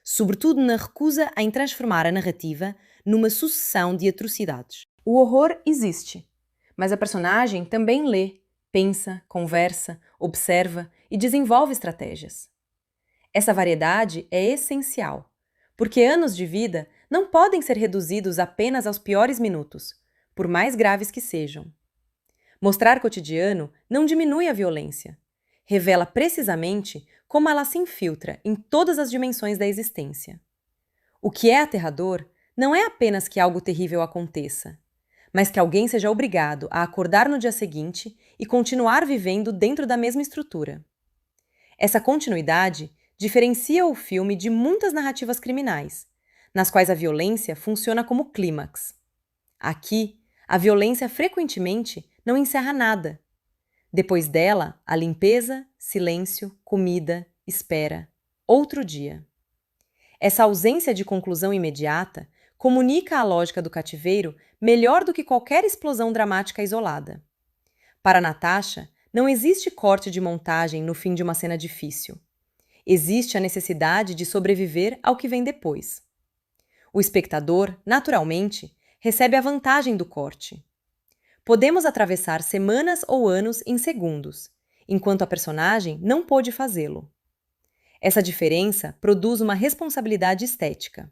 sobretudo na recusa em transformar a narrativa numa sucessão de atrocidades. O horror existe, mas a personagem também lê, pensa, conversa, observa e desenvolve estratégias. Essa variedade é essencial, porque anos de vida não podem ser reduzidos apenas aos piores minutos, por mais graves que sejam. Mostrar cotidiano não diminui a violência. Revela precisamente como ela se infiltra em todas as dimensões da existência. O que é aterrador não é apenas que algo terrível aconteça, mas que alguém seja obrigado a acordar no dia seguinte e continuar vivendo dentro da mesma estrutura. Essa continuidade diferencia o filme de muitas narrativas criminais, nas quais a violência funciona como clímax. Aqui, a violência frequentemente não encerra nada. Depois dela, a limpeza, silêncio, comida, espera, outro dia. Essa ausência de conclusão imediata comunica a lógica do cativeiro melhor do que qualquer explosão dramática isolada. Para Natasha, não existe corte de montagem no fim de uma cena difícil. Existe a necessidade de sobreviver ao que vem depois. O espectador, naturalmente, recebe a vantagem do corte. Podemos atravessar semanas ou anos em segundos, enquanto a personagem não pôde fazê-lo. Essa diferença produz uma responsabilidade estética.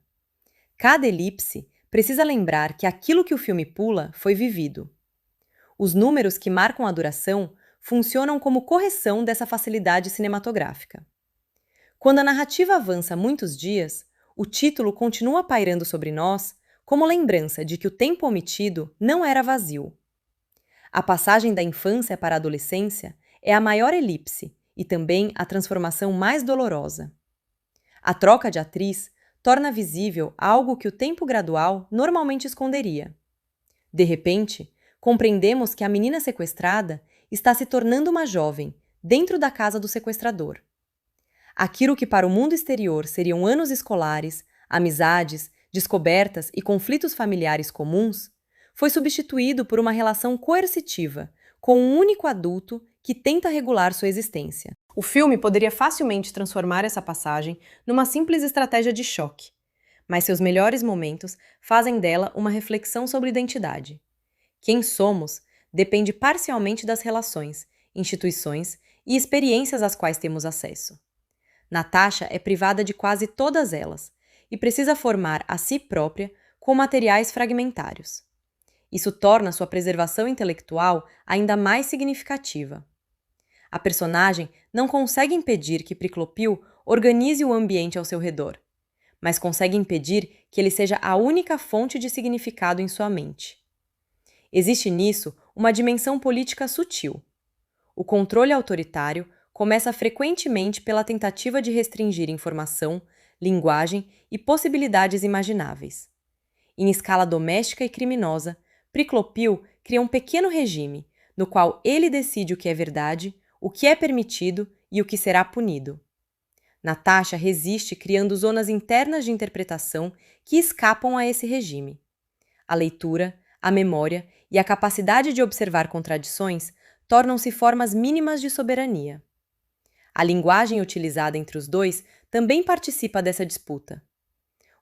Cada elipse precisa lembrar que aquilo que o filme pula foi vivido. Os números que marcam a duração funcionam como correção dessa facilidade cinematográfica. Quando a narrativa avança muitos dias, o título continua pairando sobre nós como lembrança de que o tempo omitido não era vazio. A passagem da infância para a adolescência é a maior elipse e também a transformação mais dolorosa. A troca de atriz torna visível algo que o tempo gradual normalmente esconderia. De repente, compreendemos que a menina sequestrada está se tornando uma jovem dentro da casa do sequestrador. Aquilo que para o mundo exterior seriam anos escolares, amizades, descobertas e conflitos familiares comuns, foi substituído por uma relação coercitiva com um único adulto que tenta regular sua existência. O filme poderia facilmente transformar essa passagem numa simples estratégia de choque, mas seus melhores momentos fazem dela uma reflexão sobre identidade. Quem somos depende parcialmente das relações, instituições e experiências às quais temos acesso. Natasha é privada de quase todas elas e precisa formar a si própria com materiais fragmentários. Isso torna sua preservação intelectual ainda mais significativa. A personagem não consegue impedir que Priclopil organize o ambiente ao seu redor, mas consegue impedir que ele seja a única fonte de significado em sua mente. Existe nisso uma dimensão política sutil. O controle autoritário começa frequentemente pela tentativa de restringir informação, linguagem e possibilidades imagináveis. Em escala doméstica e criminosa, Priclopil cria um pequeno regime, no qual ele decide o que é verdade, o que é permitido e o que será punido. Natasha resiste criando zonas internas de interpretação que escapam a esse regime. A leitura, a memória e a capacidade de observar contradições tornam-se formas mínimas de soberania. A linguagem utilizada entre os dois também participa dessa disputa.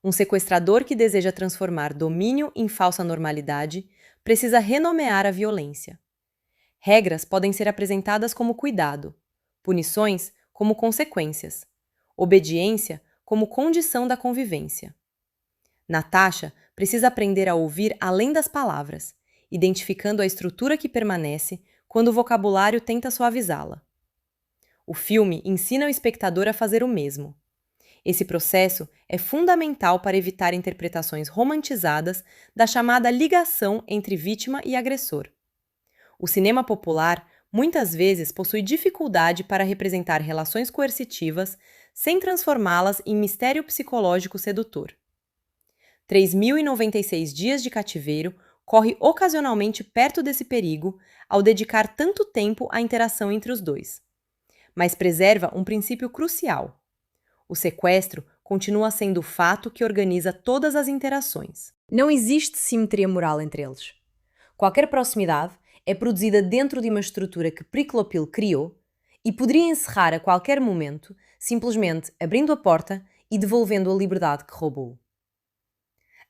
Um sequestrador que deseja transformar domínio em falsa normalidade precisa renomear a violência. Regras podem ser apresentadas como cuidado, punições como consequências, obediência como condição da convivência. Natasha precisa aprender a ouvir além das palavras, identificando a estrutura que permanece quando o vocabulário tenta suavizá-la. O filme ensina o espectador a fazer o mesmo. Esse processo é fundamental para evitar interpretações romantizadas da chamada ligação entre vítima e agressor. O cinema popular muitas vezes possui dificuldade para representar relações coercitivas sem transformá-las em mistério psicológico sedutor. 3.096 Dias de Cativeiro corre ocasionalmente perto desse perigo ao dedicar tanto tempo à interação entre os dois. Mas preserva um princípio crucial. O sequestro continua sendo o fato que organiza todas as interações. Não existe simetria moral entre eles. Qualquer proximidade é produzida dentro de uma estrutura que Priclopil criou e poderia encerrar a qualquer momento, simplesmente abrindo a porta e devolvendo a liberdade que roubou.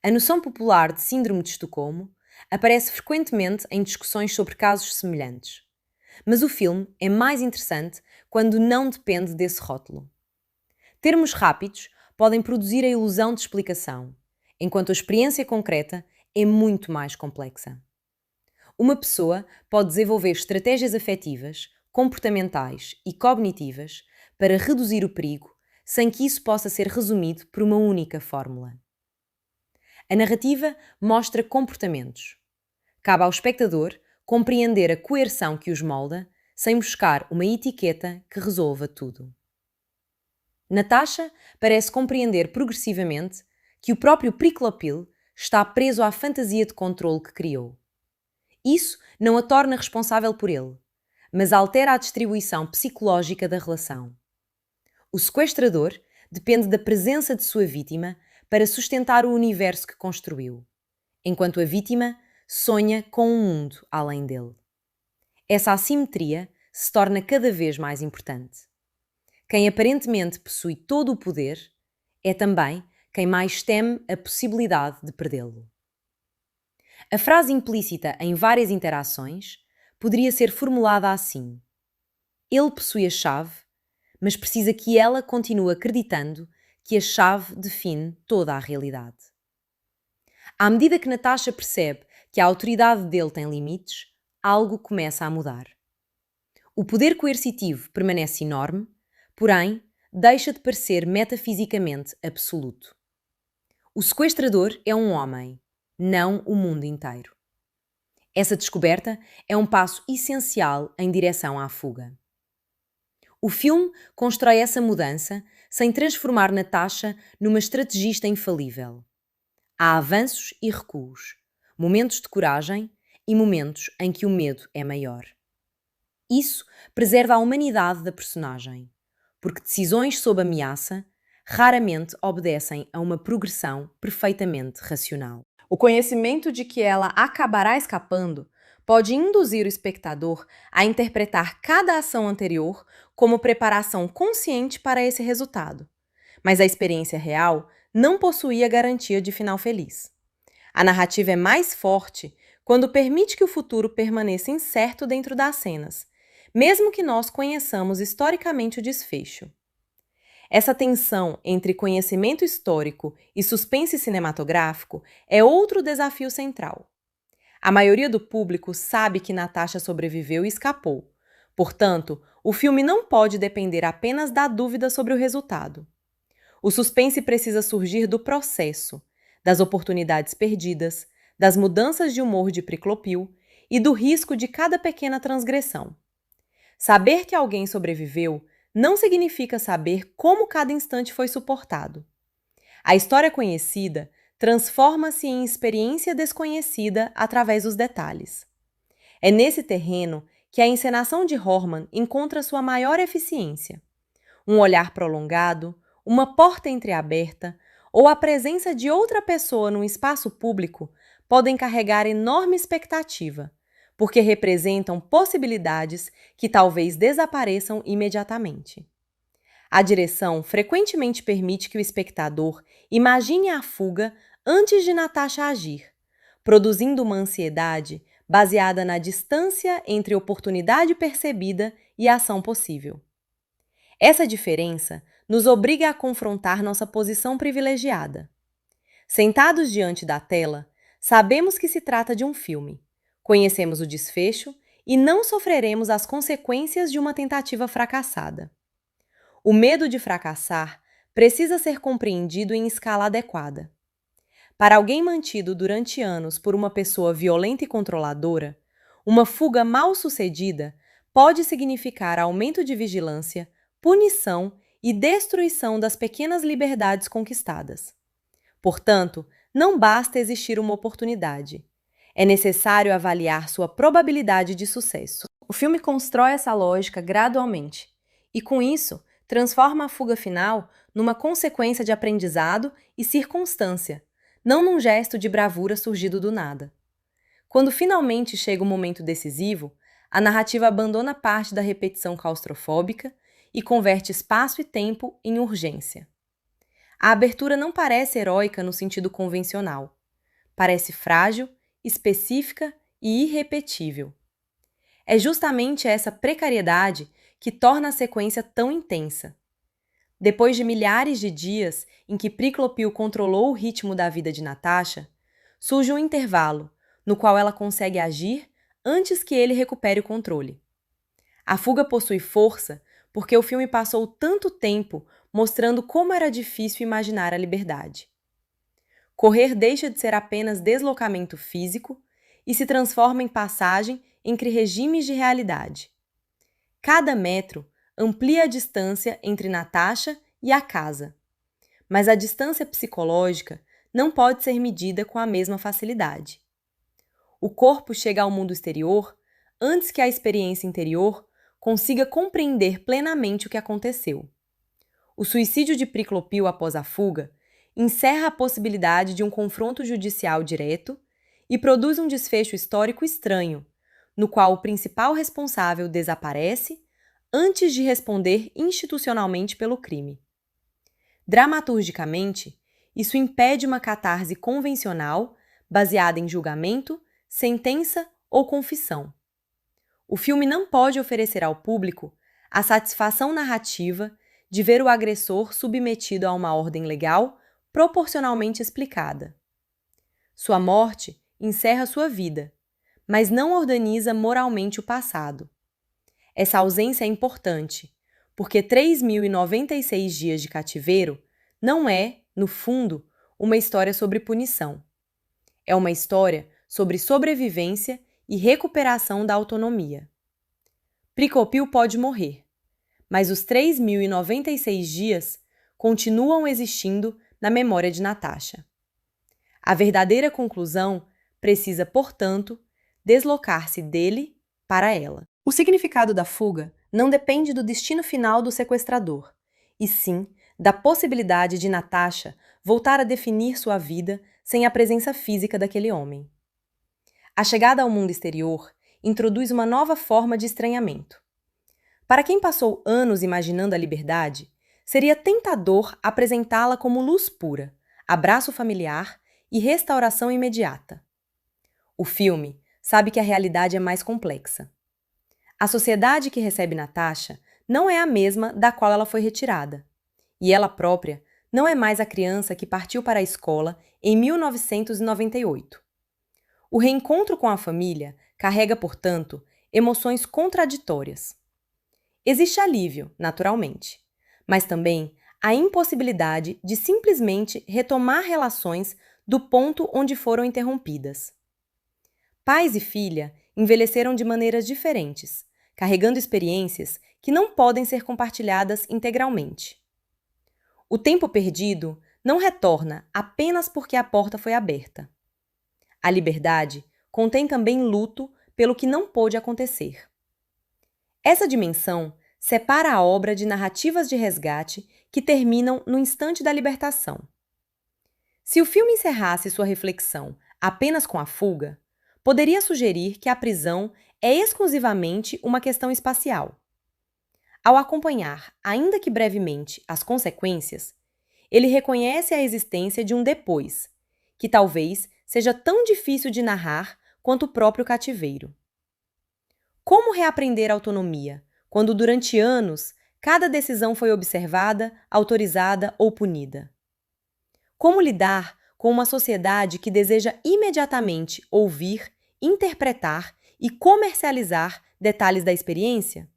A noção popular de Síndrome de Estocolmo aparece frequentemente em discussões sobre casos semelhantes. Mas o filme é mais interessante quando não depende desse rótulo. Termos rápidos podem produzir a ilusão de explicação, enquanto a experiência concreta é muito mais complexa. Uma pessoa pode desenvolver estratégias afetivas, comportamentais e cognitivas para reduzir o perigo, sem que isso possa ser resumido por uma única fórmula. A narrativa mostra comportamentos. Cabe ao espectador compreender a coerção que os molda, sem buscar uma etiqueta que resolva tudo. Natasha parece compreender progressivamente que o próprio Priklopil está preso à fantasia de controle que criou. Isso não a torna responsável por ele, mas altera a distribuição psicológica da relação. O sequestrador depende da presença de sua vítima para sustentar o universo que construiu, enquanto a vítima sonha com um mundo além dele. Essa assimetria se torna cada vez mais importante. Quem aparentemente possui todo o poder é também quem mais teme a possibilidade de perdê-lo. A frase implícita em várias interações poderia ser formulada assim: ele possui a chave, mas precisa que ela continue acreditando que a chave define toda a realidade. À medida que Natasha percebe que a autoridade dele tem limites, algo começa a mudar. O poder coercitivo permanece enorme, porém, deixa de parecer metafisicamente absoluto. O sequestrador é um homem, não o mundo inteiro. Essa descoberta é um passo essencial em direção à fuga. O filme constrói essa mudança sem transformar Natasha numa estrategista infalível. Há avanços e recuos, momentos de coragem e momentos em que o medo é maior. Isso preserva a humanidade da personagem, porque decisões sob ameaça raramente obedecem a uma progressão perfeitamente racional. O conhecimento de que ela acabará escapando pode induzir o espectador a interpretar cada ação anterior como preparação consciente para esse resultado. Mas a experiência real não possuía garantia de final feliz. A narrativa é mais forte quando permite que o futuro permaneça incerto dentro das cenas, mesmo que nós conheçamos historicamente o desfecho. Essa tensão entre conhecimento histórico e suspense cinematográfico é outro desafio central. A maioria do público sabe que Natasha sobreviveu e escapou. Portanto, o filme não pode depender apenas da dúvida sobre o resultado. O suspense precisa surgir do processo, das oportunidades perdidas, das mudanças de humor de Priklopil e do risco de cada pequena transgressão. Saber que alguém sobreviveu não significa saber como cada instante foi suportado. A história conhecida transforma-se em experiência desconhecida através dos detalhes. É nesse terreno que a encenação de Horman encontra sua maior eficiência. Um olhar prolongado, uma porta entreaberta ou a presença de outra pessoa num espaço público podem carregar enorme expectativa, porque representam possibilidades que talvez desapareçam imediatamente. A direção frequentemente permite que o espectador imagine a fuga antes de Natasha agir, produzindo uma ansiedade baseada na distância entre oportunidade percebida e ação possível. Essa diferença nos obriga a confrontar nossa posição privilegiada. Sentados diante da tela, sabemos que se trata de um filme. Conhecemos o desfecho e não sofreremos as consequências de uma tentativa fracassada. O medo de fracassar precisa ser compreendido em escala adequada. Para alguém mantido durante anos por uma pessoa violenta e controladora, uma fuga mal sucedida pode significar aumento de vigilância, punição e destruição das pequenas liberdades conquistadas. Portanto, não basta existir uma oportunidade. É necessário avaliar sua probabilidade de sucesso. O filme constrói essa lógica gradualmente e, com isso, transforma a fuga final numa consequência de aprendizado e circunstância, não num gesto de bravura surgido do nada. Quando finalmente chega o momento decisivo, a narrativa abandona parte da repetição claustrofóbica e converte espaço e tempo em urgência. A abertura não parece heróica no sentido convencional. Parece frágil, específica e irrepetível. É justamente essa precariedade que torna a sequência tão intensa. Depois de milhares de dias em que Priklopil controlou o ritmo da vida de Natasha, surge um intervalo no qual ela consegue agir antes que ele recupere o controle. A fuga possui força porque o filme passou tanto tempo mostrando como era difícil imaginar a liberdade. Correr deixa de ser apenas deslocamento físico e se transforma em passagem entre regimes de realidade. Cada metro amplia a distância entre Natasha e a casa, mas a distância psicológica não pode ser medida com a mesma facilidade. O corpo chega ao mundo exterior antes que a experiência interior consiga compreender plenamente o que aconteceu. O suicídio de Priclopil após a fuga encerra a possibilidade de um confronto judicial direto e produz um desfecho histórico estranho, no qual o principal responsável desaparece antes de responder institucionalmente pelo crime. Dramaturgicamente, isso impede uma catarse convencional baseada em julgamento, sentença ou confissão. O filme não pode oferecer ao público a satisfação narrativa de ver o agressor submetido a uma ordem legal proporcionalmente explicada. Sua morte encerra sua vida, mas não organiza moralmente o passado. Essa ausência é importante, porque 3.096 dias de cativeiro não é, no fundo, uma história sobre punição. É uma história sobre sobrevivência e recuperação da autonomia. Pricopil pode morrer, mas os 3.096 dias continuam existindo na memória de Natasha. A verdadeira conclusão precisa, portanto, deslocar-se dele para ela. O significado da fuga não depende do destino final do sequestrador, e sim da possibilidade de Natasha voltar a definir sua vida sem a presença física daquele homem. A chegada ao mundo exterior introduz uma nova forma de estranhamento. Para quem passou anos imaginando a liberdade, seria tentador apresentá-la como luz pura, abraço familiar e restauração imediata. O filme sabe que a realidade é mais complexa. A sociedade que recebe Natasha não é a mesma da qual ela foi retirada, e ela própria não é mais a criança que partiu para a escola em 1998. O reencontro com a família carrega, portanto, emoções contraditórias. Existe alívio, naturalmente, mas também a impossibilidade de simplesmente retomar relações do ponto onde foram interrompidas. Pais e filha envelheceram de maneiras diferentes, carregando experiências que não podem ser compartilhadas integralmente. O tempo perdido não retorna apenas porque a porta foi aberta. A liberdade contém também luto pelo que não pôde acontecer. Essa dimensão separa a obra de narrativas de resgate que terminam no instante da libertação. Se o filme encerrasse sua reflexão apenas com a fuga, poderia sugerir que a prisão é exclusivamente uma questão espacial. Ao acompanhar, ainda que brevemente, as consequências, ele reconhece a existência de um depois, que talvez seja tão difícil de narrar quanto o próprio cativeiro. Como reaprender a autonomia, quando durante anos cada decisão foi observada, autorizada ou punida? Como lidar com uma sociedade que deseja imediatamente ouvir, interpretar e comercializar detalhes da experiência?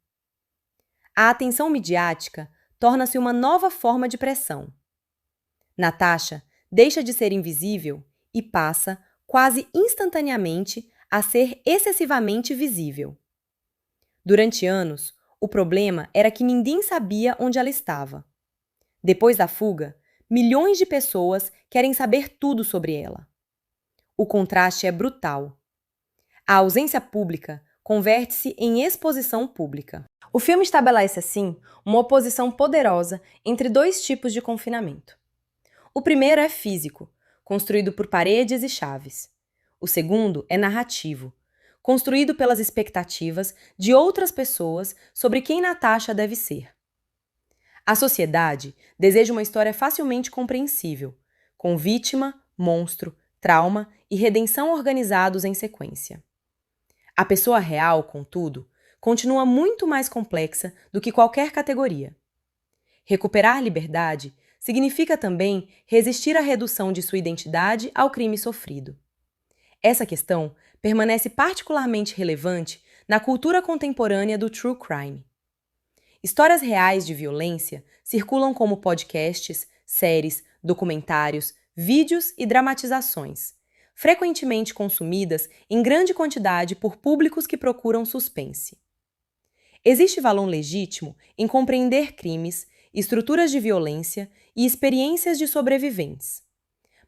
A atenção midiática torna-se uma nova forma de pressão. Natasha deixa de ser invisível e passa, quase instantaneamente, a ser excessivamente visível. Durante anos, o problema era que ninguém sabia onde ela estava. Depois da fuga, milhões de pessoas querem saber tudo sobre ela. O contraste é brutal. A ausência pública converte-se em exposição pública. O filme estabelece, assim, uma oposição poderosa entre dois tipos de confinamento. O primeiro é físico, construído por paredes e chaves. O segundo é narrativo, construído pelas expectativas de outras pessoas sobre quem Natasha deve ser. A sociedade deseja uma história facilmente compreensível, com vítima, monstro, trauma e redenção organizados em sequência. A pessoa real, contudo, continua muito mais complexa do que qualquer categoria. Recuperar liberdade significa também resistir à redução de sua identidade ao crime sofrido. Essa questão permanece particularmente relevante na cultura contemporânea do true crime. Histórias reais de violência circulam como podcasts, séries, documentários, vídeos e dramatizações, frequentemente consumidas em grande quantidade por públicos que procuram suspense. Existe valor legítimo em compreender crimes, estruturas de violência e experiências de sobreviventes.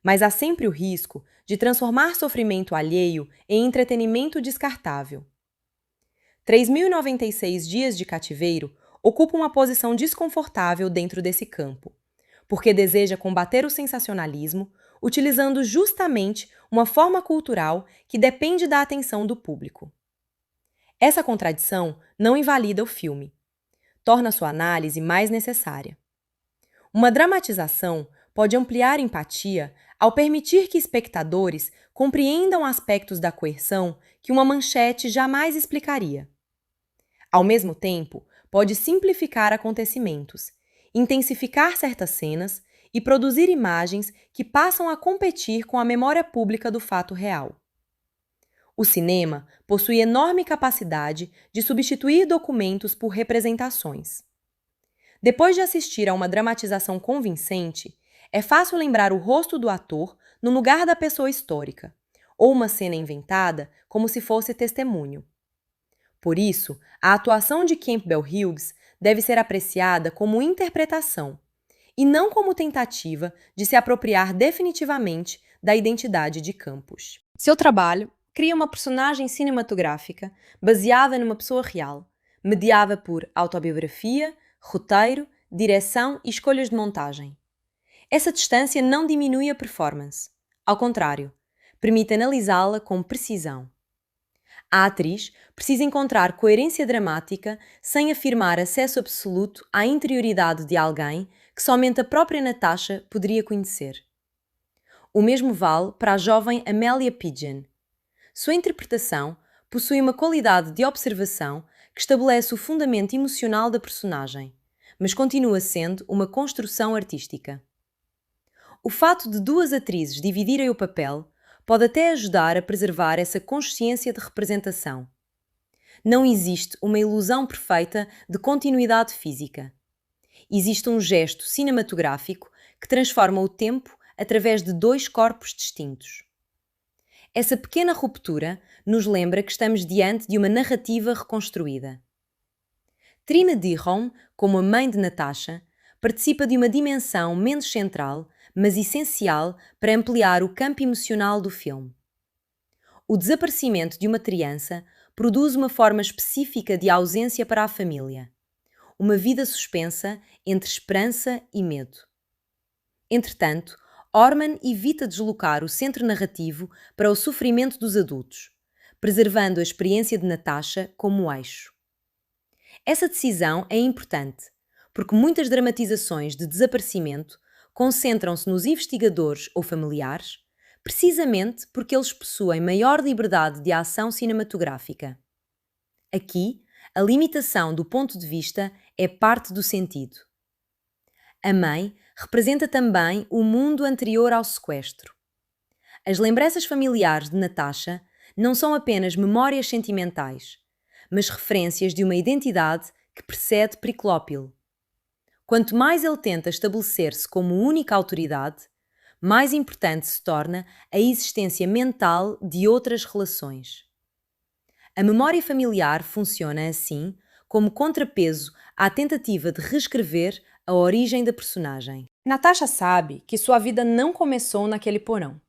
Mas há sempre o risco de transformar sofrimento alheio em entretenimento descartável. 3.096 dias de cativeiro ocupa uma posição desconfortável dentro desse campo, porque deseja combater o sensacionalismo utilizando justamente uma forma cultural que depende da atenção do público. Essa contradição não invalida o filme, torna sua análise mais necessária. Uma dramatização pode ampliar empatia ao permitir que espectadores compreendam aspectos da coerção que uma manchete jamais explicaria. Ao mesmo tempo, pode simplificar acontecimentos, intensificar certas cenas e produzir imagens que passam a competir com a memória pública do fato real. O cinema possui enorme capacidade de substituir documentos por representações. Depois de assistir a uma dramatização convincente, é fácil lembrar o rosto do ator no lugar da pessoa histórica, ou uma cena inventada como se fosse testemunho. Por isso, a atuação de Campbell Hughes deve ser apreciada como interpretação, e não como tentativa de se apropriar definitivamente da identidade de Campos. Seu trabalho cria uma personagem cinematográfica baseada numa pessoa real, mediada por autobiografia, roteiro, direção e escolhas de montagem. Essa distância não diminui a performance. Ao contrário, permite analisá-la com precisão. A atriz precisa encontrar coerência dramática sem afirmar acesso absoluto à interioridade de alguém que somente a própria Natasha poderia conhecer. O mesmo vale para a jovem Amelia Pidgeon. Sua interpretação possui uma qualidade de observação que estabelece o fundamento emocional da personagem, mas continua sendo uma construção artística. O fato de duas atrizes dividirem o papel pode até ajudar a preservar essa consciência de representação. Não existe uma ilusão perfeita de continuidade física. Existe um gesto cinematográfico que transforma o tempo através de dois corpos distintos. Essa pequena ruptura nos lembra que estamos diante de uma narrativa reconstruída. Trina Dirham, como a mãe de Natasha, participa de uma dimensão menos central, mas essencial para ampliar o campo emocional do filme. O desaparecimento de uma criança produz uma forma específica de ausência para a família, uma vida suspensa entre esperança e medo. Entretanto, Orman evita deslocar o centro narrativo para o sofrimento dos adultos, preservando a experiência de Natasha como eixo. Essa decisão é importante, porque muitas dramatizações de desaparecimento concentram-se nos investigadores ou familiares, precisamente porque eles possuem maior liberdade de ação cinematográfica. Aqui, a limitação do ponto de vista é parte do sentido. A mãe representa também o mundo anterior ao sequestro. As lembranças familiares de Natasha não são apenas memórias sentimentais, mas referências de uma identidade que precede Periclópilo. Quanto mais ele tenta estabelecer-se como única autoridade, mais importante se torna a existência mental de outras relações. A memória familiar funciona, assim, como contrapeso à tentativa de reescrever a origem da personagem. Natasha sabe que sua vida não começou naquele porão.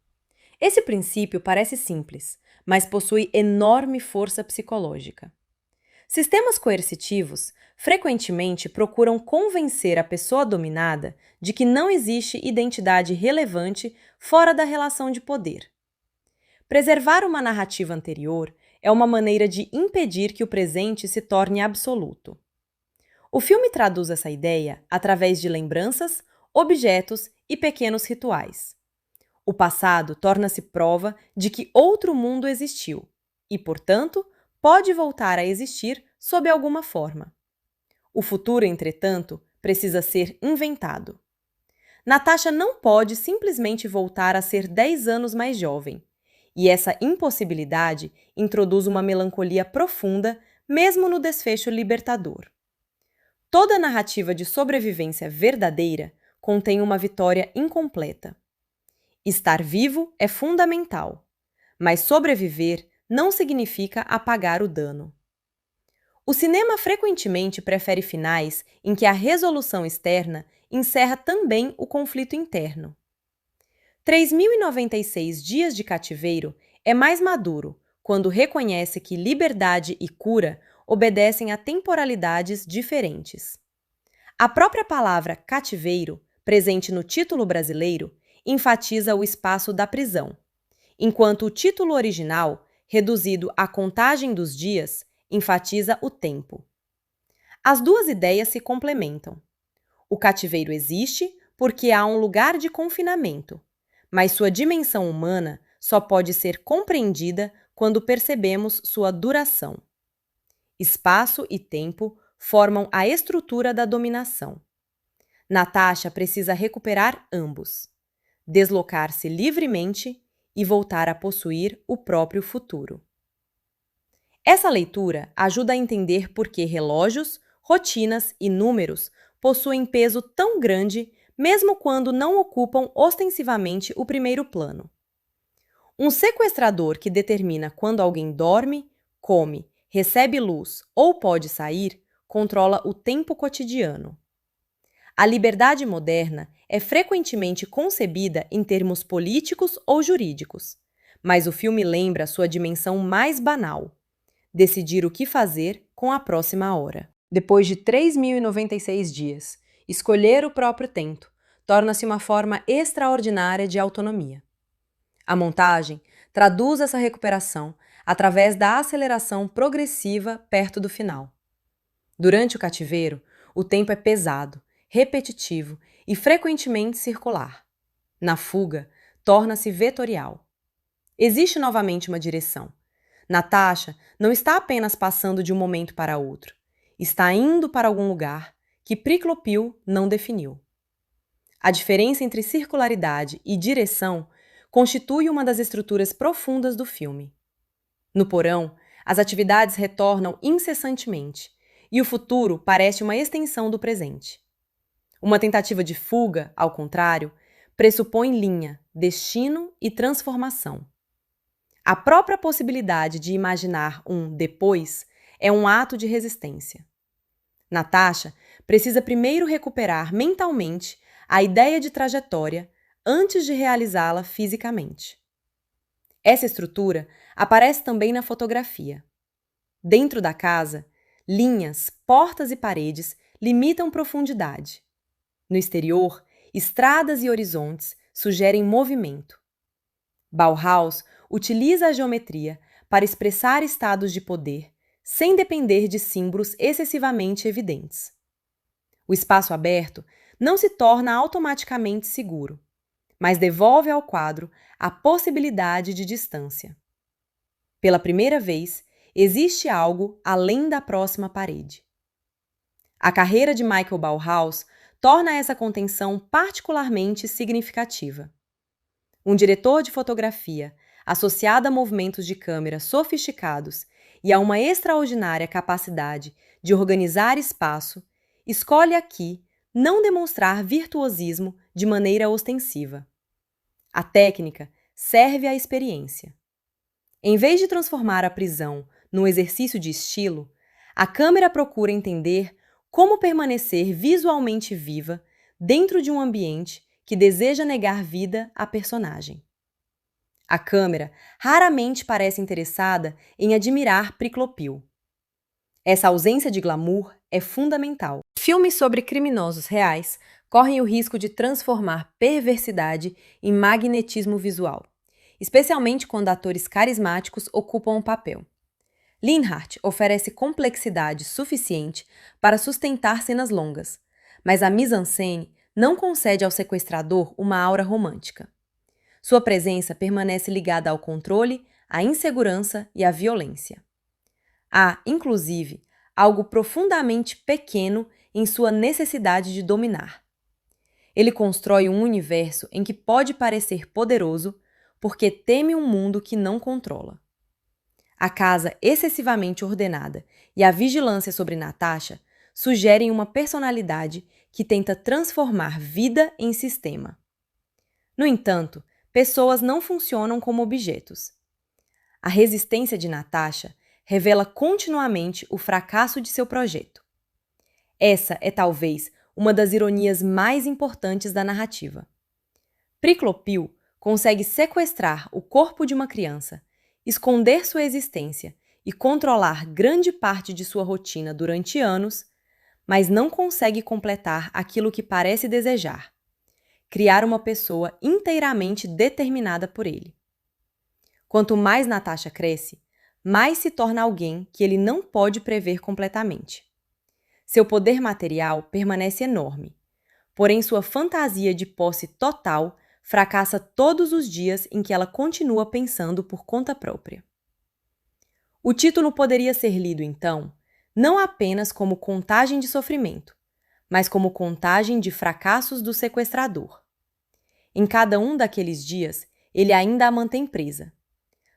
Esse princípio parece simples, mas possui enorme força psicológica. Sistemas coercitivos frequentemente procuram convencer a pessoa dominada de que não existe identidade relevante fora da relação de poder. Preservar uma narrativa anterior é uma maneira de impedir que o presente se torne absoluto. O filme traduz essa ideia através de lembranças, objetos e pequenos rituais. O passado torna-se prova de que outro mundo existiu e, portanto, pode voltar a existir sob alguma forma. O futuro, entretanto, precisa ser inventado. Natasha não pode simplesmente voltar a ser 10 anos mais jovem, e essa impossibilidade introduz uma melancolia profunda, mesmo no desfecho libertador. Toda narrativa de sobrevivência verdadeira contém uma vitória incompleta. Estar vivo é fundamental, mas sobreviver não significa apagar o dano. O cinema frequentemente prefere finais em que a resolução externa encerra também o conflito interno. 3.096 Dias de Cativeiro é mais maduro quando reconhece que liberdade e cura obedecem a temporalidades diferentes. A própria palavra cativeiro, presente no título brasileiro, enfatiza o espaço da prisão, enquanto o título original, reduzido à contagem dos dias, enfatiza o tempo. As duas ideias se complementam. O cativeiro existe porque há um lugar de confinamento, mas sua dimensão humana só pode ser compreendida quando percebemos sua duração. Espaço e tempo formam a estrutura da dominação. Natasha precisa recuperar ambos, deslocar-se livremente e voltar a possuir o próprio futuro. Essa leitura ajuda a entender por que relógios, rotinas e números possuem peso tão grande mesmo quando não ocupam ostensivamente o primeiro plano. Um sequestrador que determina quando alguém dorme, come, recebe luz ou pode sair, controla o tempo cotidiano. A liberdade moderna é frequentemente concebida em termos políticos ou jurídicos, mas o filme lembra sua dimensão mais banal: decidir o que fazer com a próxima hora. Depois de 3.096 dias, escolher o próprio tempo torna-se uma forma extraordinária de autonomia. A montagem traduz essa recuperação através da aceleração progressiva perto do final. Durante o cativeiro, o tempo é pesado, repetitivo e frequentemente circular. Na fuga, torna-se vetorial. Existe novamente uma direção. Natasha não está apenas passando de um momento para outro. Está indo para algum lugar que Priclopil não definiu. A diferença entre circularidade e direção constitui uma das estruturas profundas do filme. No porão, as atividades retornam incessantemente, e o futuro parece uma extensão do presente. Uma tentativa de fuga, ao contrário, pressupõe linha, destino e transformação. A própria possibilidade de imaginar um depois é um ato de resistência. Natasha precisa primeiro recuperar mentalmente a ideia de trajetória antes de realizá-la fisicamente. Essa estrutura aparece também na fotografia. Dentro da casa, linhas, portas e paredes limitam profundidade. No exterior, estradas e horizontes sugerem movimento. Bauhaus utiliza a geometria para expressar estados de poder sem depender de símbolos excessivamente evidentes. O espaço aberto não se torna automaticamente seguro, mas devolve ao quadro a possibilidade de distância. Pela primeira vez, existe algo além da próxima parede. A carreira de Michael Bauhaus torna essa contenção particularmente significativa. Um diretor de fotografia, associado a movimentos de câmera sofisticados e a uma extraordinária capacidade de organizar espaço, escolhe aqui não demonstrar virtuosismo de maneira ostensiva. A técnica serve à experiência. Em vez de transformar a prisão num exercício de estilo, a câmera procura entender como permanecer visualmente viva dentro de um ambiente que deseja negar vida à personagem. A câmera raramente parece interessada em admirar Priclopil. Essa ausência de glamour é fundamental. Filmes sobre criminosos reais correm o risco de transformar perversidade em magnetismo visual, especialmente quando atores carismáticos ocupam o papel. Linhart oferece complexidade suficiente para sustentar cenas longas, mas a mise-en-scène não concede ao sequestrador uma aura romântica. Sua presença permanece ligada ao controle, à insegurança e à violência. Há, inclusive, algo profundamente pequeno em sua necessidade de dominar. Ele constrói um universo em que pode parecer poderoso porque teme um mundo que não controla. A casa excessivamente ordenada e a vigilância sobre Natasha sugerem uma personalidade que tenta transformar vida em sistema. No entanto, pessoas não funcionam como objetos. A resistência de Natasha revela continuamente o fracasso de seu projeto. Essa é talvez uma das ironias mais importantes da narrativa. Priclopil consegue sequestrar o corpo de uma criança, esconder sua existência e controlar grande parte de sua rotina durante anos, mas não consegue completar aquilo que parece desejar: criar uma pessoa inteiramente determinada por ele. Quanto mais Natasha cresce, mais se torna alguém que ele não pode prever completamente. Seu poder material permanece enorme, porém sua fantasia de posse total fracassa todos os dias em que ela continua pensando por conta própria. O título poderia ser lido, então, não apenas como contagem de sofrimento, mas como contagem de fracassos do sequestrador. Em cada um daqueles dias, ele ainda a mantém presa,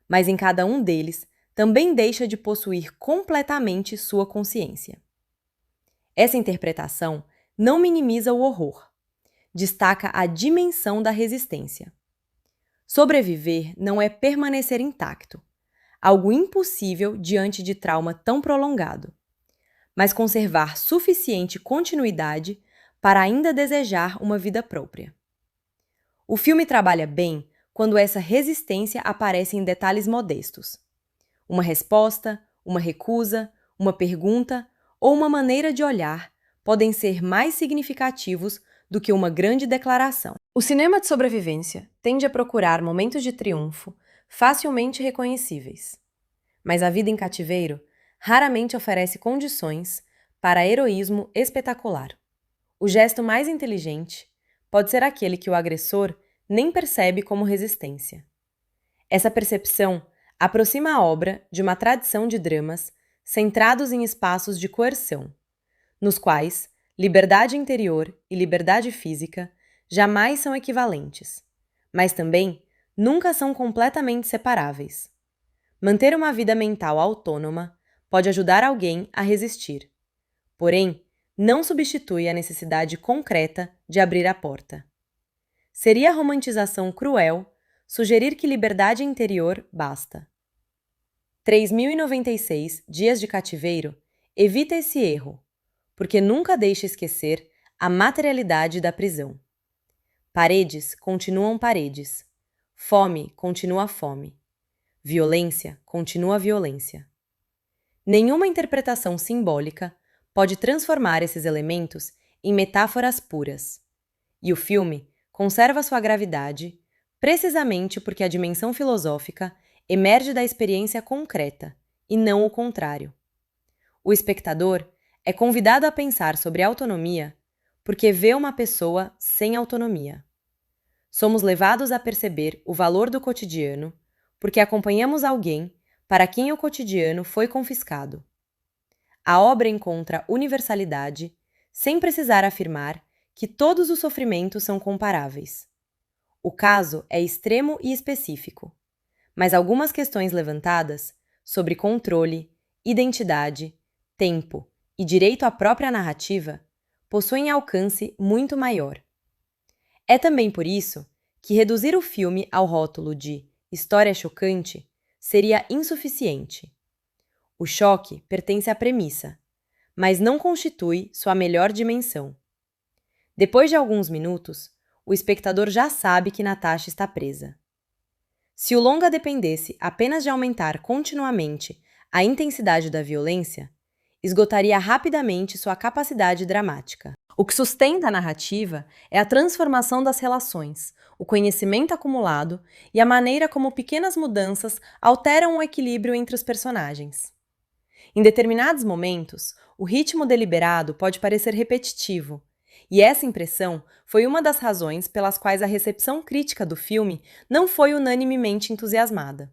mas em cada um deles também deixa de possuir completamente sua consciência. Essa interpretação não minimiza o horror, destaca a dimensão da resistência. Sobreviver não é permanecer intacto, algo impossível diante de trauma tão prolongado, mas conservar suficiente continuidade para ainda desejar uma vida própria. O filme trabalha bem quando essa resistência aparece em detalhes modestos. Uma resposta, uma recusa, uma pergunta ou uma maneira de olhar podem ser mais significativos do que uma grande declaração. O cinema de sobrevivência tende a procurar momentos de triunfo facilmente reconhecíveis. Mas a vida em cativeiro raramente oferece condições para heroísmo espetacular. O gesto mais inteligente pode ser aquele que o agressor nem percebe como resistência. Essa percepção aproxima a obra de uma tradição de dramas centrados em espaços de coerção, nos quais liberdade interior e liberdade física jamais são equivalentes, mas também nunca são completamente separáveis. Manter uma vida mental autônoma pode ajudar alguém a resistir, porém, não substitui a necessidade concreta de abrir a porta. Seria romantização cruel sugerir que liberdade interior basta. 3.096 Dias de Cativeiro evita esse erro, porque nunca deixa esquecer a materialidade da prisão. Paredes continuam paredes. Fome continua fome. Violência continua violência. Nenhuma interpretação simbólica pode transformar esses elementos em metáforas puras. E o filme conserva sua gravidade precisamente porque a dimensão filosófica emerge da experiência concreta, e não o contrário. O espectador é convidado a pensar sobre autonomia porque vê uma pessoa sem autonomia. Somos levados a perceber o valor do cotidiano porque acompanhamos alguém para quem o cotidiano foi confiscado. A obra encontra universalidade sem precisar afirmar que todos os sofrimentos são comparáveis. O caso é extremo e específico, mas algumas questões levantadas sobre controle, identidade, tempo e direito à própria narrativa possuem alcance muito maior. É também por isso que reduzir o filme ao rótulo de história chocante seria insuficiente. O choque pertence à premissa, mas não constitui sua melhor dimensão. Depois de alguns minutos, o espectador já sabe que Natasha está presa. Se o longa dependesse apenas de aumentar continuamente a intensidade da violência, esgotaria rapidamente sua capacidade dramática. O que sustenta a narrativa é a transformação das relações, o conhecimento acumulado e a maneira como pequenas mudanças alteram o equilíbrio entre os personagens. Em determinados momentos, o ritmo deliberado pode parecer repetitivo, e essa impressão foi uma das razões pelas quais a recepção crítica do filme não foi unanimemente entusiasmada.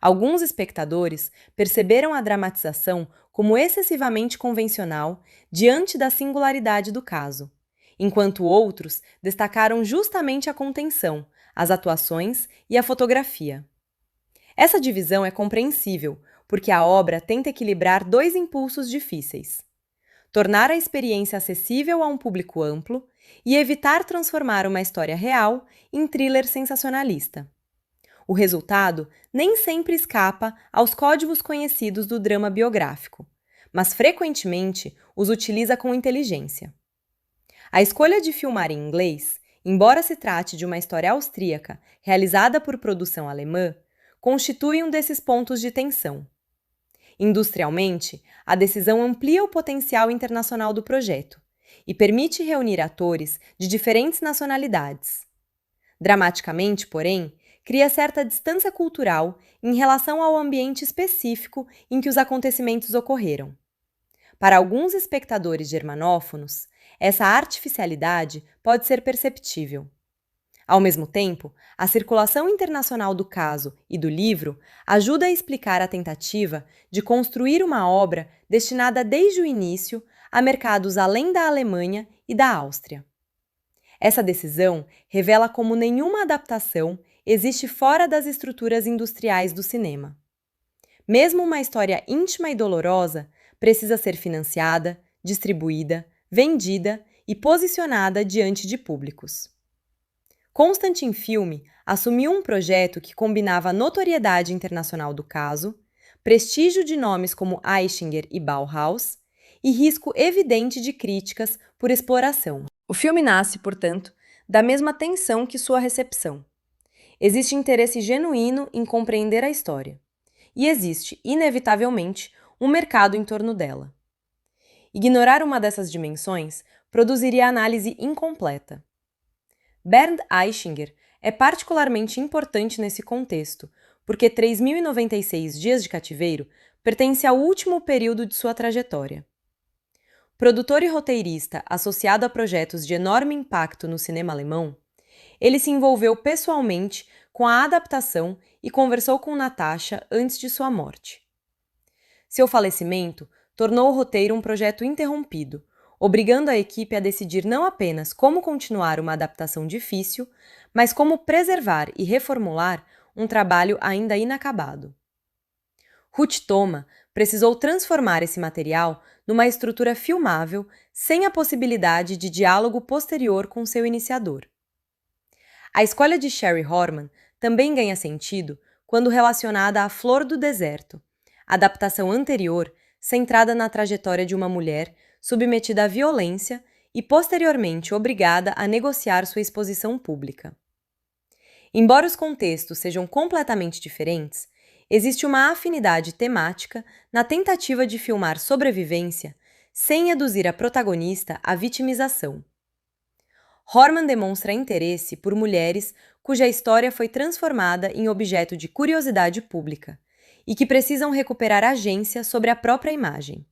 Alguns espectadores perceberam a dramatização como excessivamente convencional diante da singularidade do caso, enquanto outros destacaram justamente a contenção, as atuações e a fotografia. Essa divisão é compreensível, porque a obra tenta equilibrar dois impulsos difíceis: tornar a experiência acessível a um público amplo e evitar transformar uma história real em thriller sensacionalista. O resultado nem sempre escapa aos códigos conhecidos do drama biográfico, mas frequentemente os utiliza com inteligência. A escolha de filmar em inglês, embora se trate de uma história austríaca realizada por produção alemã, constitui um desses pontos de tensão. Industrialmente, a decisão amplia o potencial internacional do projeto e permite reunir atores de diferentes nacionalidades. Dramaticamente, porém, cria certa distância cultural em relação ao ambiente específico em que os acontecimentos ocorreram. Para alguns espectadores germanófonos, essa artificialidade pode ser perceptível. Ao mesmo tempo, a circulação internacional do caso e do livro ajuda a explicar a tentativa de construir uma obra destinada desde o início a mercados além da Alemanha e da Áustria. Essa decisão revela como nenhuma adaptação existe fora das estruturas industriais do cinema. Mesmo uma história íntima e dolorosa precisa ser financiada, distribuída, vendida e posicionada diante de públicos. Constantin Filme assumiu um projeto que combinava a notoriedade internacional do caso, prestígio de nomes como Aichinger e Bauhaus e risco evidente de críticas por exploração. O filme nasce, portanto, da mesma tensão que sua recepção. Existe interesse genuíno em compreender a história, e existe, inevitavelmente, um mercado em torno dela. Ignorar uma dessas dimensões produziria análise incompleta. Bernd Aichinger é particularmente importante nesse contexto, porque 3.096 Dias de Cativeiro pertence ao último período de sua trajetória. Produtor e roteirista associado a projetos de enorme impacto no cinema alemão, ele se envolveu pessoalmente com a adaptação e conversou com Natasha antes de sua morte. Seu falecimento tornou o roteiro um projeto interrompido, obrigando a equipe a decidir não apenas como continuar uma adaptação difícil, mas como preservar e reformular um trabalho ainda inacabado. Ruth Thoma precisou transformar esse material numa estrutura filmável sem a possibilidade de diálogo posterior com seu iniciador. A escolha de Sherry Horman também ganha sentido quando relacionada à Flor do Deserto, adaptação anterior centrada na trajetória de uma mulher submetida à violência e posteriormente obrigada a negociar sua exposição pública. Embora os contextos sejam completamente diferentes, existe uma afinidade temática na tentativa de filmar sobrevivência sem reduzir a protagonista à vitimização. Horman demonstra interesse por mulheres cuja história foi transformada em objeto de curiosidade pública e que precisam recuperar agência sobre a própria imagem.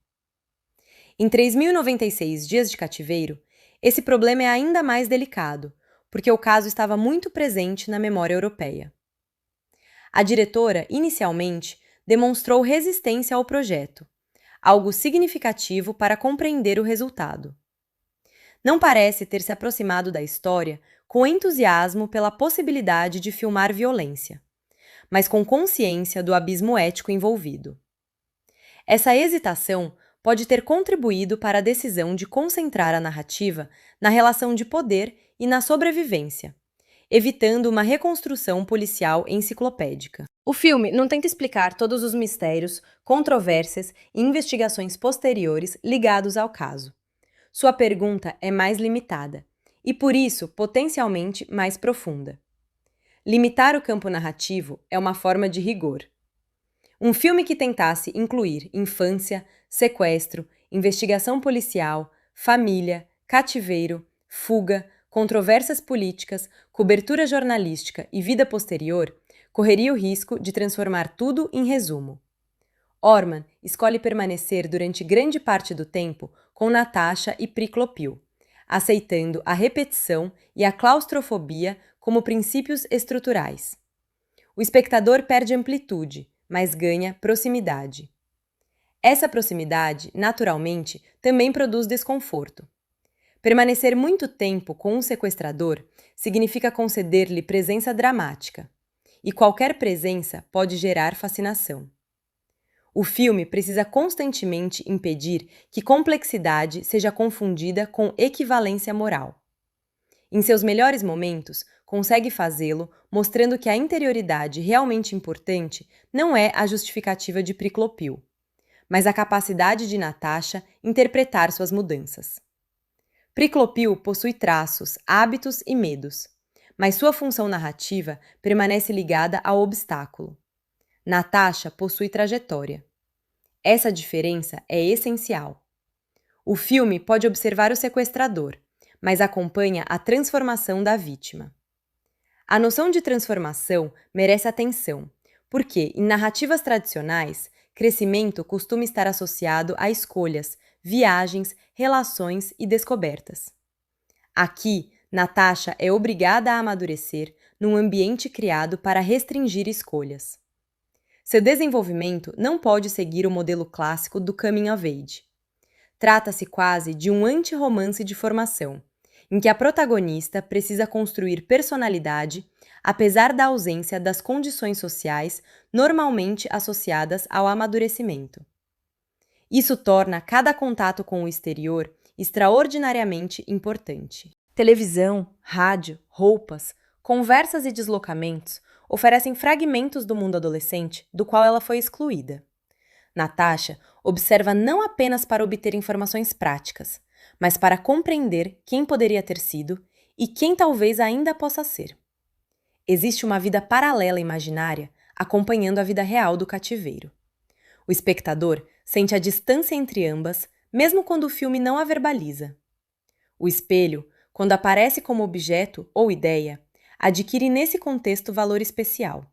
Em 3.096 Dias de Cativeiro, esse problema é ainda mais delicado, porque o caso estava muito presente na memória europeia. A diretora, inicialmente, demonstrou resistência ao projeto, algo significativo para compreender o resultado. Não parece ter se aproximado da história com entusiasmo pela possibilidade de filmar violência, mas com consciência do abismo ético envolvido. Essa hesitação pode ter contribuído para a decisão de concentrar a narrativa na relação de poder e na sobrevivência, evitando uma reconstrução policial enciclopédica. O filme não tenta explicar todos os mistérios, controvérsias e investigações posteriores ligados ao caso. Sua pergunta é mais limitada e, por isso, potencialmente mais profunda. Limitar o campo narrativo é uma forma de rigor. Um filme que tentasse incluir infância, sequestro, investigação policial, família, cativeiro, fuga, controvérsias políticas, cobertura jornalística e vida posterior, correria o risco de transformar tudo em resumo. Horman escolhe permanecer durante grande parte do tempo com Natasha e Priklopil, aceitando a repetição e a claustrofobia como princípios estruturais. O espectador perde amplitude, mas ganha proximidade. Essa proximidade, naturalmente, também produz desconforto. Permanecer muito tempo com um sequestrador significa conceder-lhe presença dramática, e qualquer presença pode gerar fascinação. O filme precisa constantemente impedir que complexidade seja confundida com equivalência moral. Em seus melhores momentos, consegue fazê-lo mostrando que a interioridade realmente importante não é a justificativa de Priclopil, mas a capacidade de Natasha interpretar suas mudanças. Priclopil possui traços, hábitos e medos, mas sua função narrativa permanece ligada ao obstáculo. Natasha possui trajetória. Essa diferença é essencial. O filme pode observar o sequestrador, mas acompanha a transformação da vítima. A noção de transformação merece atenção, porque, em narrativas tradicionais, crescimento costuma estar associado a escolhas, viagens, relações e descobertas. Aqui, Natasha é obrigada a amadurecer num ambiente criado para restringir escolhas. Seu desenvolvimento não pode seguir o modelo clássico do coming of age. Trata-se quase de um anti-romance de formação, em que a protagonista precisa construir personalidade apesar da ausência das condições sociais normalmente associadas ao amadurecimento. Isso torna cada contato com o exterior extraordinariamente importante. Televisão, rádio, roupas, conversas e deslocamentos oferecem fragmentos do mundo adolescente do qual ela foi excluída. Natasha observa não apenas para obter informações práticas, mas para compreender quem poderia ter sido e quem talvez ainda possa ser. Existe uma vida paralela imaginária acompanhando a vida real do cativeiro. O espectador sente a distância entre ambas, mesmo quando o filme não a verbaliza. O espelho, quando aparece como objeto ou ideia, adquire nesse contexto valor especial.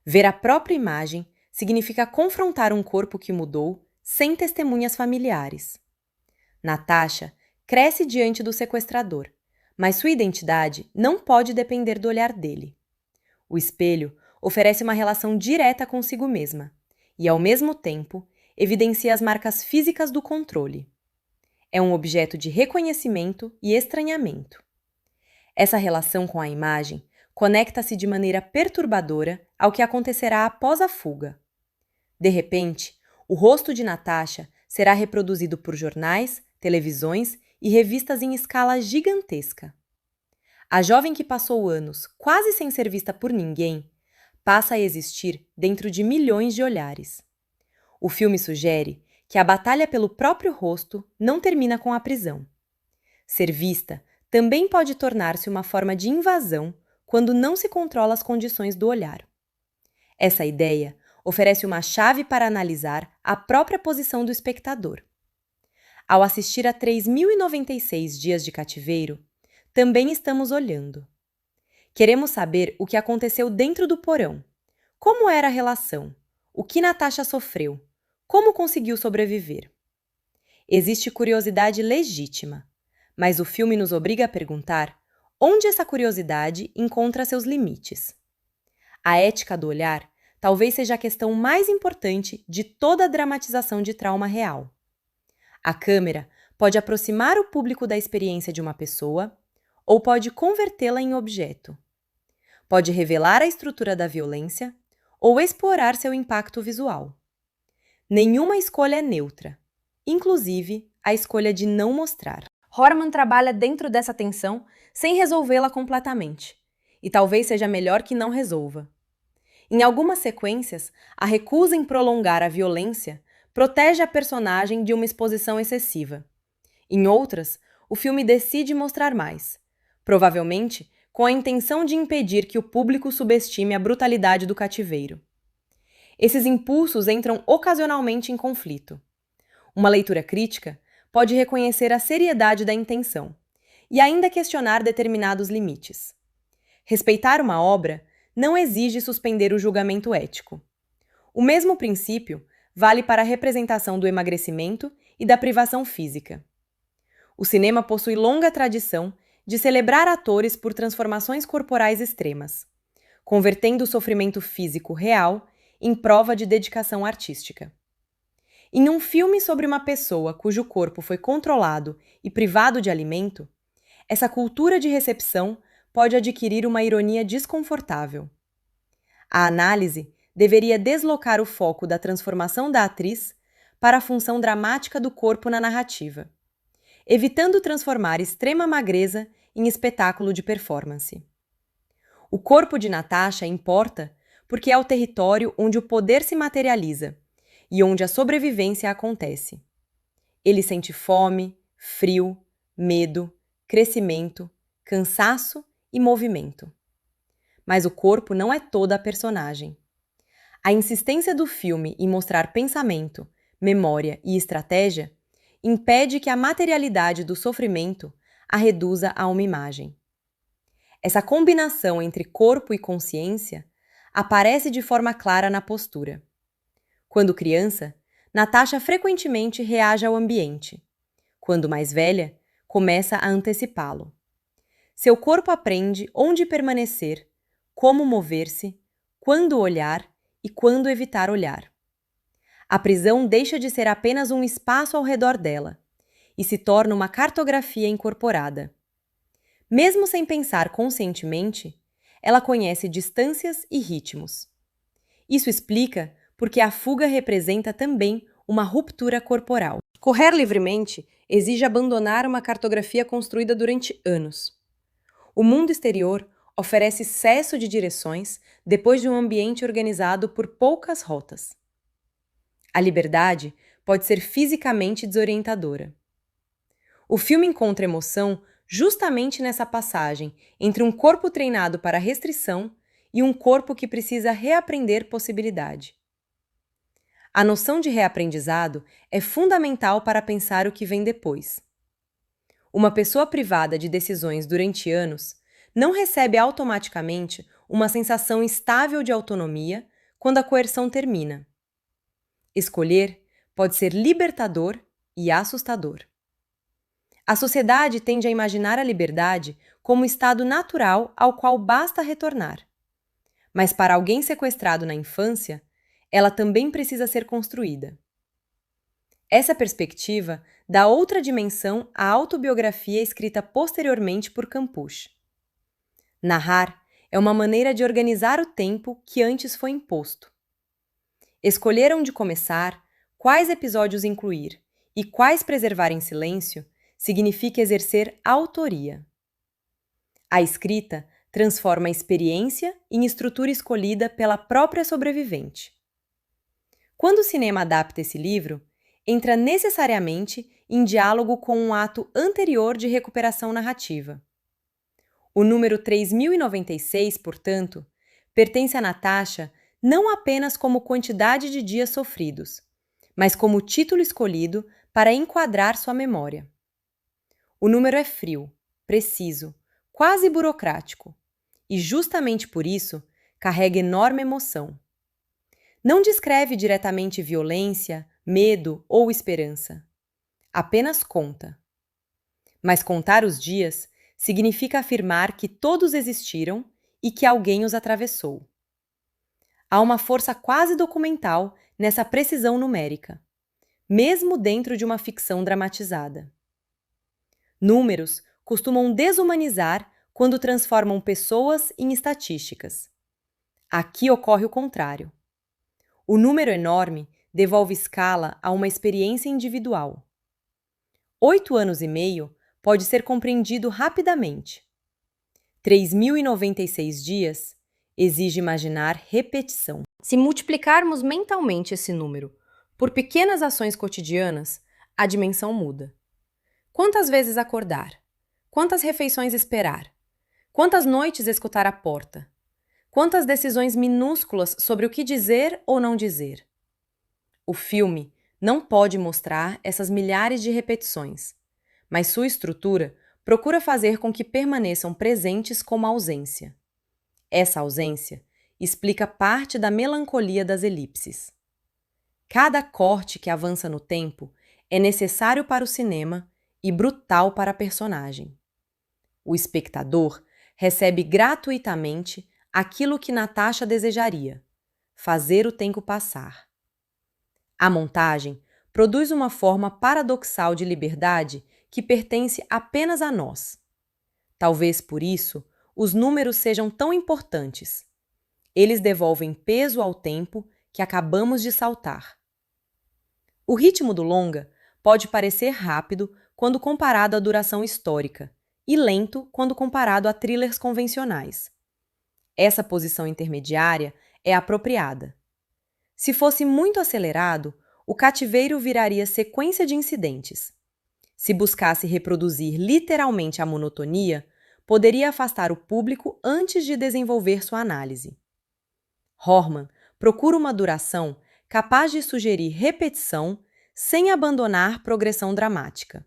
Ver a própria imagem significa confrontar um corpo que mudou sem testemunhas familiares. Natasha cresce diante do sequestrador, mas sua identidade não pode depender do olhar dele. O espelho oferece uma relação direta consigo mesma e, ao mesmo tempo, evidencia as marcas físicas do controle. É um objeto de reconhecimento e estranhamento. Essa relação com a imagem conecta-se de maneira perturbadora ao que acontecerá após a fuga. De repente, o rosto de Natasha será reproduzido por jornais, televisões e revistas em escala gigantesca. A jovem que passou anos quase sem ser vista por ninguém passa a existir dentro de milhões de olhares. O filme sugere que a batalha pelo próprio rosto não termina com a prisão. Ser vista também pode tornar-se uma forma de invasão quando não se controla as condições do olhar. Essa ideia oferece uma chave para analisar a própria posição do espectador. Ao assistir a 3.096 dias de cativeiro, também estamos olhando. Queremos saber o que aconteceu dentro do porão. Como era a relação? O que Natasha sofreu? Como conseguiu sobreviver? Existe curiosidade legítima, mas o filme nos obriga a perguntar onde essa curiosidade encontra seus limites. A ética do olhar talvez seja a questão mais importante de toda a dramatização de trauma real. A câmera pode aproximar o público da experiência de uma pessoa ou pode convertê-la em objeto. Pode revelar a estrutura da violência ou explorar seu impacto visual. Nenhuma escolha é neutra, inclusive a escolha de não mostrar. Horman trabalha dentro dessa tensão sem resolvê-la completamente, e talvez seja melhor que não resolva. Em algumas sequências, a recusa em prolongar a violência protege a personagem de uma exposição excessiva. Em outras, o filme decide mostrar mais, provavelmente com a intenção de impedir que o público subestime a brutalidade do cativeiro. Esses impulsos entram ocasionalmente em conflito. Uma leitura crítica pode reconhecer a seriedade da intenção e ainda questionar determinados limites. Respeitar uma obra não exige suspender o julgamento ético. O mesmo princípio vale para a representação do emagrecimento e da privação física. O cinema possui longa tradição de celebrar atores por transformações corporais extremas, convertendo o sofrimento físico real em prova de dedicação artística. Em um filme sobre uma pessoa cujo corpo foi controlado e privado de alimento, essa cultura de recepção pode adquirir uma ironia desconfortável. A análise deveria deslocar o foco da transformação da atriz para a função dramática do corpo na narrativa, evitando transformar extrema magreza em espetáculo de performance. O corpo de Natasha importa porque é o território onde o poder se materializa e onde a sobrevivência acontece. Ele sente fome, frio, medo, crescimento, cansaço e movimento. Mas o corpo não é toda a personagem. A insistência do filme em mostrar pensamento, memória e estratégia impede que a materialidade do sofrimento a reduza a uma imagem. Essa combinação entre corpo e consciência aparece de forma clara na postura. Quando criança, Natasha frequentemente reage ao ambiente. Quando mais velha, começa a antecipá-lo. Seu corpo aprende onde permanecer, como mover-se, quando olhar e quando evitar olhar. A prisão deixa de ser apenas um espaço ao redor dela e se torna uma cartografia incorporada. Mesmo sem pensar conscientemente, ela conhece distâncias e ritmos. Isso explica porque a fuga representa também uma ruptura corporal. Correr livremente exige abandonar uma cartografia construída durante anos. O mundo exterior oferece excesso de direções depois de um ambiente organizado por poucas rotas. A liberdade pode ser fisicamente desorientadora. O filme encontra emoção justamente nessa passagem entre um corpo treinado para restrição e um corpo que precisa reaprender possibilidade. A noção de reaprendizado é fundamental para pensar o que vem depois. Uma pessoa privada de decisões durante anos não recebe automaticamente uma sensação estável de autonomia quando a coerção termina. Escolher pode ser libertador e assustador. A sociedade tende a imaginar a liberdade como um estado natural ao qual basta retornar. Mas para alguém sequestrado na infância, ela também precisa ser construída. Essa perspectiva dá outra dimensão à autobiografia escrita posteriormente por Campuche. Narrar é uma maneira de organizar o tempo que antes foi imposto. Escolher onde começar, quais episódios incluir e quais preservar em silêncio significa exercer autoria. A escrita transforma a experiência em estrutura escolhida pela própria sobrevivente. Quando o cinema adapta esse livro, entra necessariamente em diálogo com um ato anterior de recuperação narrativa. O número 3096, portanto, pertence a Natasha não apenas como quantidade de dias sofridos, mas como título escolhido para enquadrar sua memória. O número é frio, preciso, quase burocrático, e justamente por isso carrega enorme emoção. Não descreve diretamente violência, medo ou esperança. Apenas conta. Mas contar os dias significa afirmar que todos existiram e que alguém os atravessou. Há uma força quase documental nessa precisão numérica, mesmo dentro de uma ficção dramatizada. Números costumam desumanizar quando transformam pessoas em estatísticas. Aqui ocorre o contrário. O número enorme devolve escala a uma experiência individual. 8 anos e meio pode ser compreendido rapidamente. 3096 dias exige imaginar repetição. Se multiplicarmos mentalmente esse número por pequenas ações cotidianas, a dimensão muda. Quantas vezes acordar? Quantas refeições esperar? Quantas noites escutar a porta? Quantas decisões minúsculas sobre o que dizer ou não dizer? O filme não pode mostrar essas milhares de repetições, mas sua estrutura procura fazer com que permaneçam presentes como ausência. Essa ausência explica parte da melancolia das elipses. Cada corte que avança no tempo é necessário para o cinema e brutal para a personagem. O espectador recebe gratuitamente aquilo que Natasha desejaria: fazer o tempo passar. A montagem produz uma forma paradoxal de liberdade que pertence apenas a nós. Talvez por isso os números sejam tão importantes. Eles devolvem peso ao tempo que acabamos de saltar. O ritmo do longa pode parecer rápido quando comparado à duração histórica e lento quando comparado a thrillers convencionais. Essa posição intermediária é apropriada. Se fosse muito acelerado, o cativeiro viraria sequência de incidentes. Se buscasse reproduzir literalmente a monotonia, poderia afastar o público antes de desenvolver sua análise. Horman procura uma duração capaz de sugerir repetição sem abandonar progressão dramática.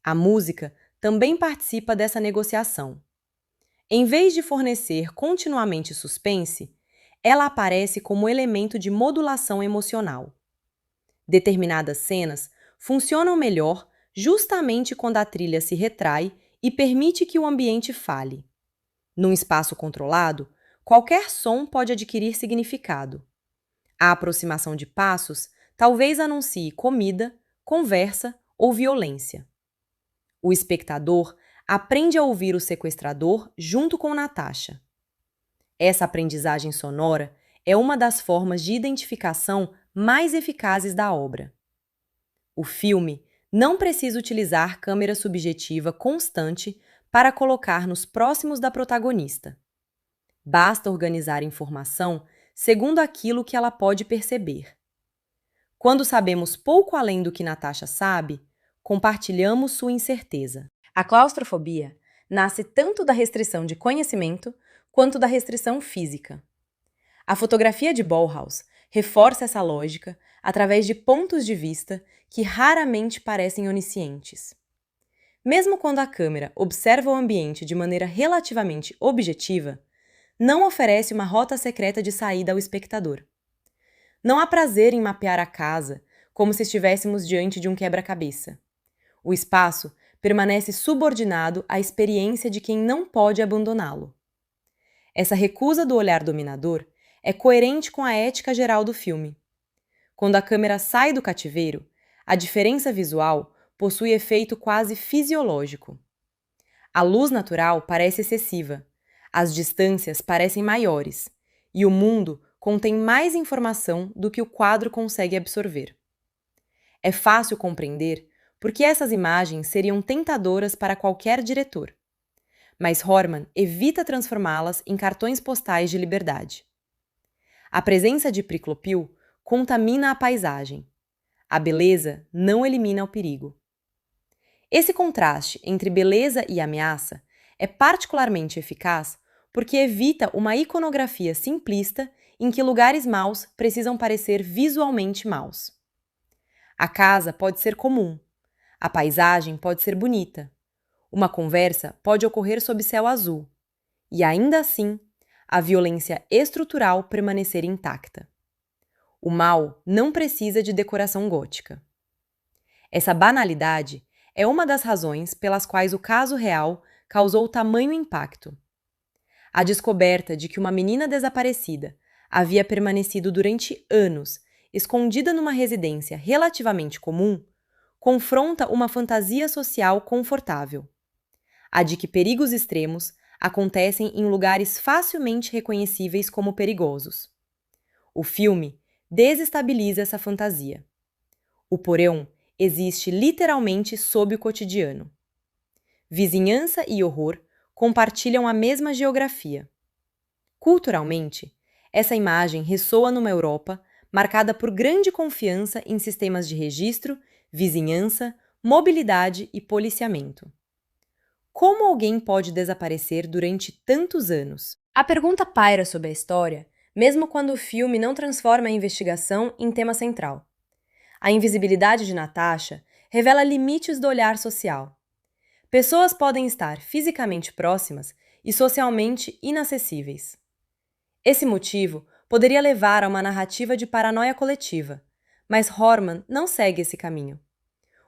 A música também participa dessa negociação. Em vez de fornecer continuamente suspense, ela aparece como elemento de modulação emocional. Determinadas cenas funcionam melhor justamente quando a trilha se retrai e permite que o ambiente fale. Num espaço controlado, qualquer som pode adquirir significado. A aproximação de passos talvez anuncie comida, conversa ou violência. O espectador aprende a ouvir o sequestrador junto com Natasha. Essa aprendizagem sonora é uma das formas de identificação mais eficazes da obra. O filme não precisa utilizar câmera subjetiva constante para colocar-nos próximos da protagonista. Basta organizar informação segundo aquilo que ela pode perceber. Quando sabemos pouco além do que Natasha sabe, compartilhamos sua incerteza. A claustrofobia nasce tanto da restrição de conhecimento quanto da restrição física. A fotografia de Ballhaus reforça essa lógica através de pontos de vista que raramente parecem oniscientes. Mesmo quando a câmera observa o ambiente de maneira relativamente objetiva, não oferece uma rota secreta de saída ao espectador. Não há prazer em mapear a casa como se estivéssemos diante de um quebra-cabeça. O espaço permanece subordinado à experiência de quem não pode abandoná-lo. Essa recusa do olhar dominador é coerente com a ética geral do filme. Quando a câmera sai do cativeiro, a diferença visual possui efeito quase fisiológico. A luz natural parece excessiva, as distâncias parecem maiores, e o mundo contém mais informação do que o quadro consegue absorver. É fácil compreender porque essas imagens seriam tentadoras para qualquer diretor. Mas Horman evita transformá-las em cartões postais de liberdade. A presença de Priclopil contamina a paisagem. A beleza não elimina o perigo. Esse contraste entre beleza e ameaça é particularmente eficaz porque evita uma iconografia simplista em que lugares maus precisam parecer visualmente maus. A casa pode ser comum. A paisagem pode ser bonita. Uma conversa pode ocorrer sob céu azul. E ainda assim, a violência estrutural permanecer intacta. O mal não precisa de decoração gótica. Essa banalidade é uma das razões pelas quais o caso real causou tamanho impacto. A descoberta de que uma menina desaparecida havia permanecido durante anos escondida numa residência relativamente comum confronta uma fantasia social confortável. A de que perigos extremos acontecem em lugares facilmente reconhecíveis como perigosos. O filme desestabiliza essa fantasia. O porão existe literalmente sob o cotidiano. Vizinhança e horror compartilham a mesma geografia. Culturalmente, essa imagem ressoa numa Europa marcada por grande confiança em sistemas de registro, vizinhança, mobilidade e policiamento. Como alguém pode desaparecer durante tantos anos? A pergunta paira sobre a história, mesmo quando o filme não transforma a investigação em tema central. A invisibilidade de Natasha revela limites do olhar social. Pessoas podem estar fisicamente próximas e socialmente inacessíveis. Esse motivo poderia levar a uma narrativa de paranoia coletiva, mas Horman não segue esse caminho.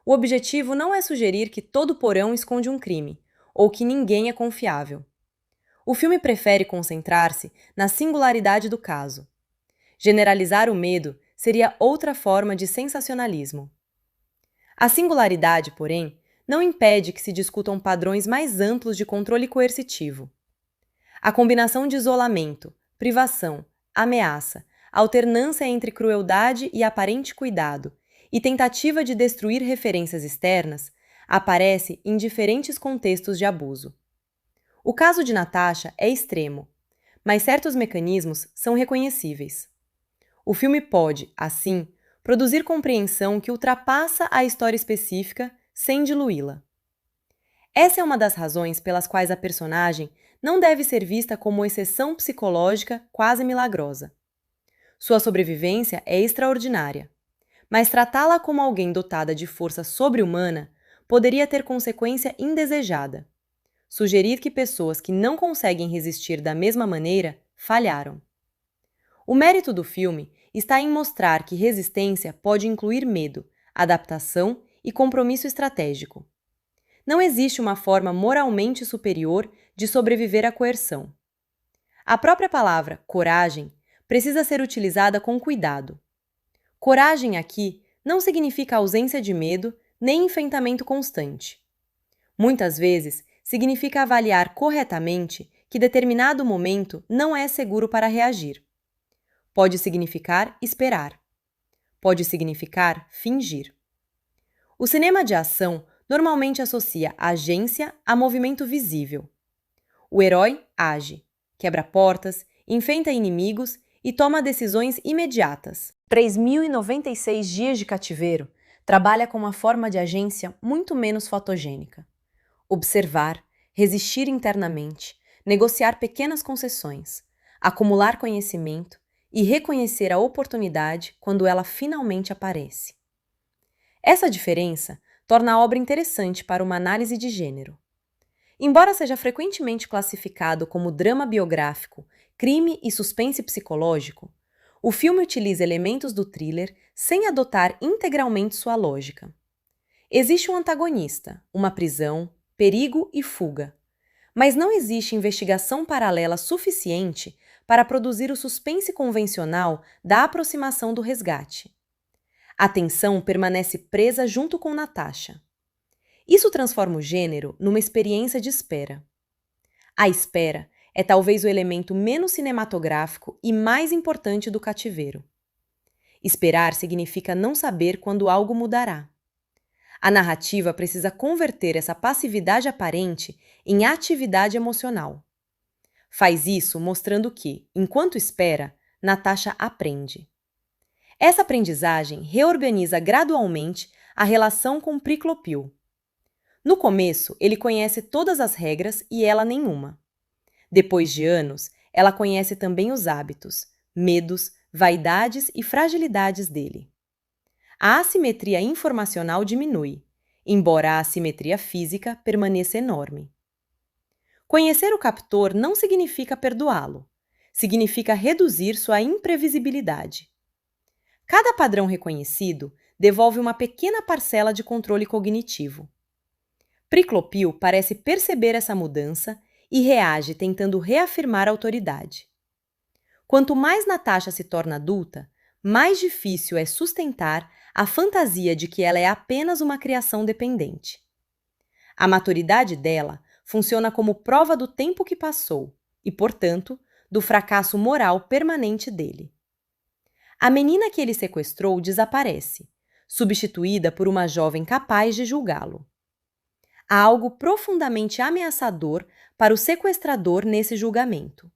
O objetivo não é sugerir que todo porão esconde um crime, ou que ninguém é confiável. O filme prefere concentrar-se na singularidade do caso. Generalizar o medo seria outra forma de sensacionalismo. A singularidade, porém, não impede que se discutam padrões mais amplos de controle coercitivo. A combinação de isolamento, privação, ameaça, alternância entre crueldade e aparente cuidado e tentativa de destruir referências externas aparece em diferentes contextos de abuso. O caso de Natasha é extremo, mas certos mecanismos são reconhecíveis. O filme pode, assim, produzir compreensão que ultrapassa a história específica sem diluí-la. Essa é uma das razões pelas quais a personagem não deve ser vista como exceção psicológica quase milagrosa. Sua sobrevivência é extraordinária, mas tratá-la como alguém dotada de força sobre-humana poderia ter consequência indesejada. Sugerir que pessoas que não conseguem resistir da mesma maneira falharam. O mérito do filme está em mostrar que resistência pode incluir medo, adaptação e compromisso estratégico. Não existe uma forma moralmente superior de sobreviver à coerção. A própria palavra coragem precisa ser utilizada com cuidado. Coragem aqui não significa ausência de medo nem enfrentamento constante. Muitas vezes, significa avaliar corretamente que determinado momento não é seguro para reagir. Pode significar esperar. Pode significar fingir. O cinema de ação normalmente associa agência a movimento visível. O herói age, quebra portas, enfrenta inimigos e toma decisões imediatas. 3.096 dias de cativeiro trabalha com uma forma de agência muito menos fotogênica. Observar, resistir internamente, negociar pequenas concessões, acumular conhecimento e reconhecer a oportunidade quando ela finalmente aparece. Essa diferença torna a obra interessante para uma análise de gênero. Embora seja frequentemente classificado como drama biográfico, crime e suspense psicológico, o filme utiliza elementos do thriller sem adotar integralmente sua lógica. Existe um antagonista, uma prisão, perigo e fuga, mas não existe investigação paralela suficiente para produzir o suspense convencional da aproximação do resgate. A tensão permanece presa junto com Natasha. Isso transforma o gênero numa experiência de espera. A espera é talvez o elemento menos cinematográfico e mais importante do cativeiro. Esperar significa não saber quando algo mudará. A narrativa precisa converter essa passividade aparente em atividade emocional. Faz isso mostrando que, enquanto espera, Natasha aprende. Essa aprendizagem reorganiza gradualmente a relação com Priclopil. No começo, ele conhece todas as regras e ela nenhuma. Depois de anos, ela conhece também os hábitos, medos, vaidades e fragilidades dele. A assimetria informacional diminui, embora a assimetria física permaneça enorme. Conhecer o captor não significa perdoá-lo, significa reduzir sua imprevisibilidade. Cada padrão reconhecido devolve uma pequena parcela de controle cognitivo. Priclopil parece perceber essa mudança e reage tentando reafirmar a autoridade. Quanto mais Natasha se torna adulta, mais difícil é sustentar a fantasia de que ela é apenas uma criação dependente. A maturidade dela funciona como prova do tempo que passou e, portanto, do fracasso moral permanente dele. A menina que ele sequestrou desaparece, substituída por uma jovem capaz de julgá-lo. Há algo profundamente ameaçador para o sequestrador nesse julgamento.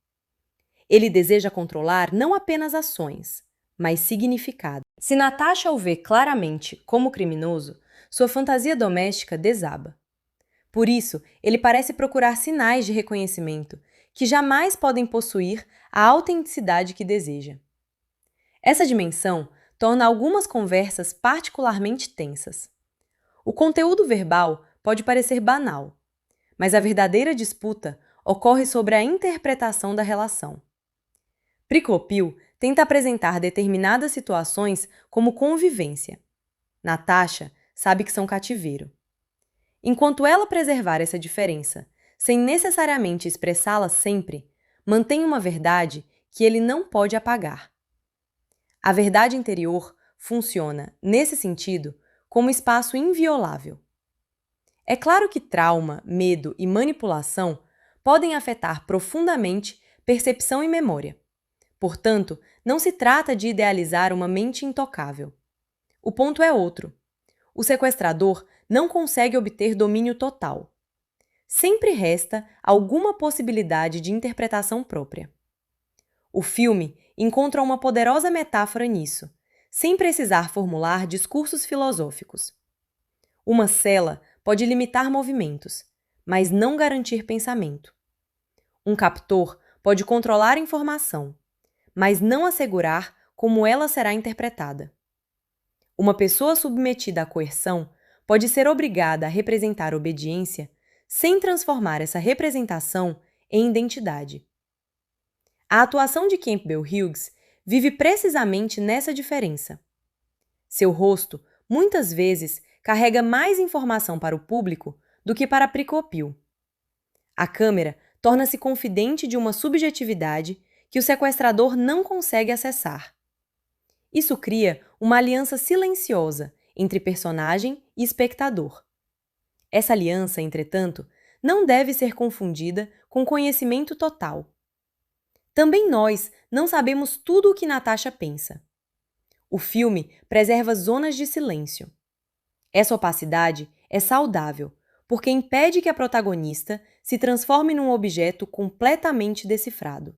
Ele deseja controlar não apenas ações, mas significado. Se Natasha o vê claramente como criminoso, sua fantasia doméstica desaba. Por isso, ele parece procurar sinais de reconhecimento que jamais podem possuir a autenticidade que deseja. Essa dimensão torna algumas conversas particularmente tensas. O conteúdo verbal pode parecer banal, mas a verdadeira disputa ocorre sobre a interpretação da relação. Priclopil tenta apresentar determinadas situações como convivência. Natasha sabe que são cativeiro. Enquanto ela preservar essa diferença, sem necessariamente expressá-la sempre, mantém uma verdade que ele não pode apagar. A verdade interior funciona, nesse sentido, como espaço inviolável. É claro que trauma, medo e manipulação podem afetar profundamente percepção e memória. Portanto, não se trata de idealizar uma mente intocável. O ponto é outro. O sequestrador não consegue obter domínio total. Sempre resta alguma possibilidade de interpretação própria. O filme encontra uma poderosa metáfora nisso, sem precisar formular discursos filosóficos. Uma cela pode limitar movimentos, mas não garantir pensamento. Um captor pode controlar informação, mas não assegurar como ela será interpretada. Uma pessoa submetida à coerção pode ser obrigada a representar obediência sem transformar essa representação em identidade. A atuação de Campbell Hughes vive precisamente nessa diferença. Seu rosto, muitas vezes, carrega mais informação para o público do que para Precopio. A câmera torna-se confidente de uma subjetividade que o sequestrador não consegue acessar. Isso cria uma aliança silenciosa entre personagem e espectador. Essa aliança, entretanto, não deve ser confundida com conhecimento total. Também nós não sabemos tudo o que Natasha pensa. O filme preserva zonas de silêncio. Essa opacidade é saudável, porque impede que a protagonista se transforme num objeto completamente decifrado.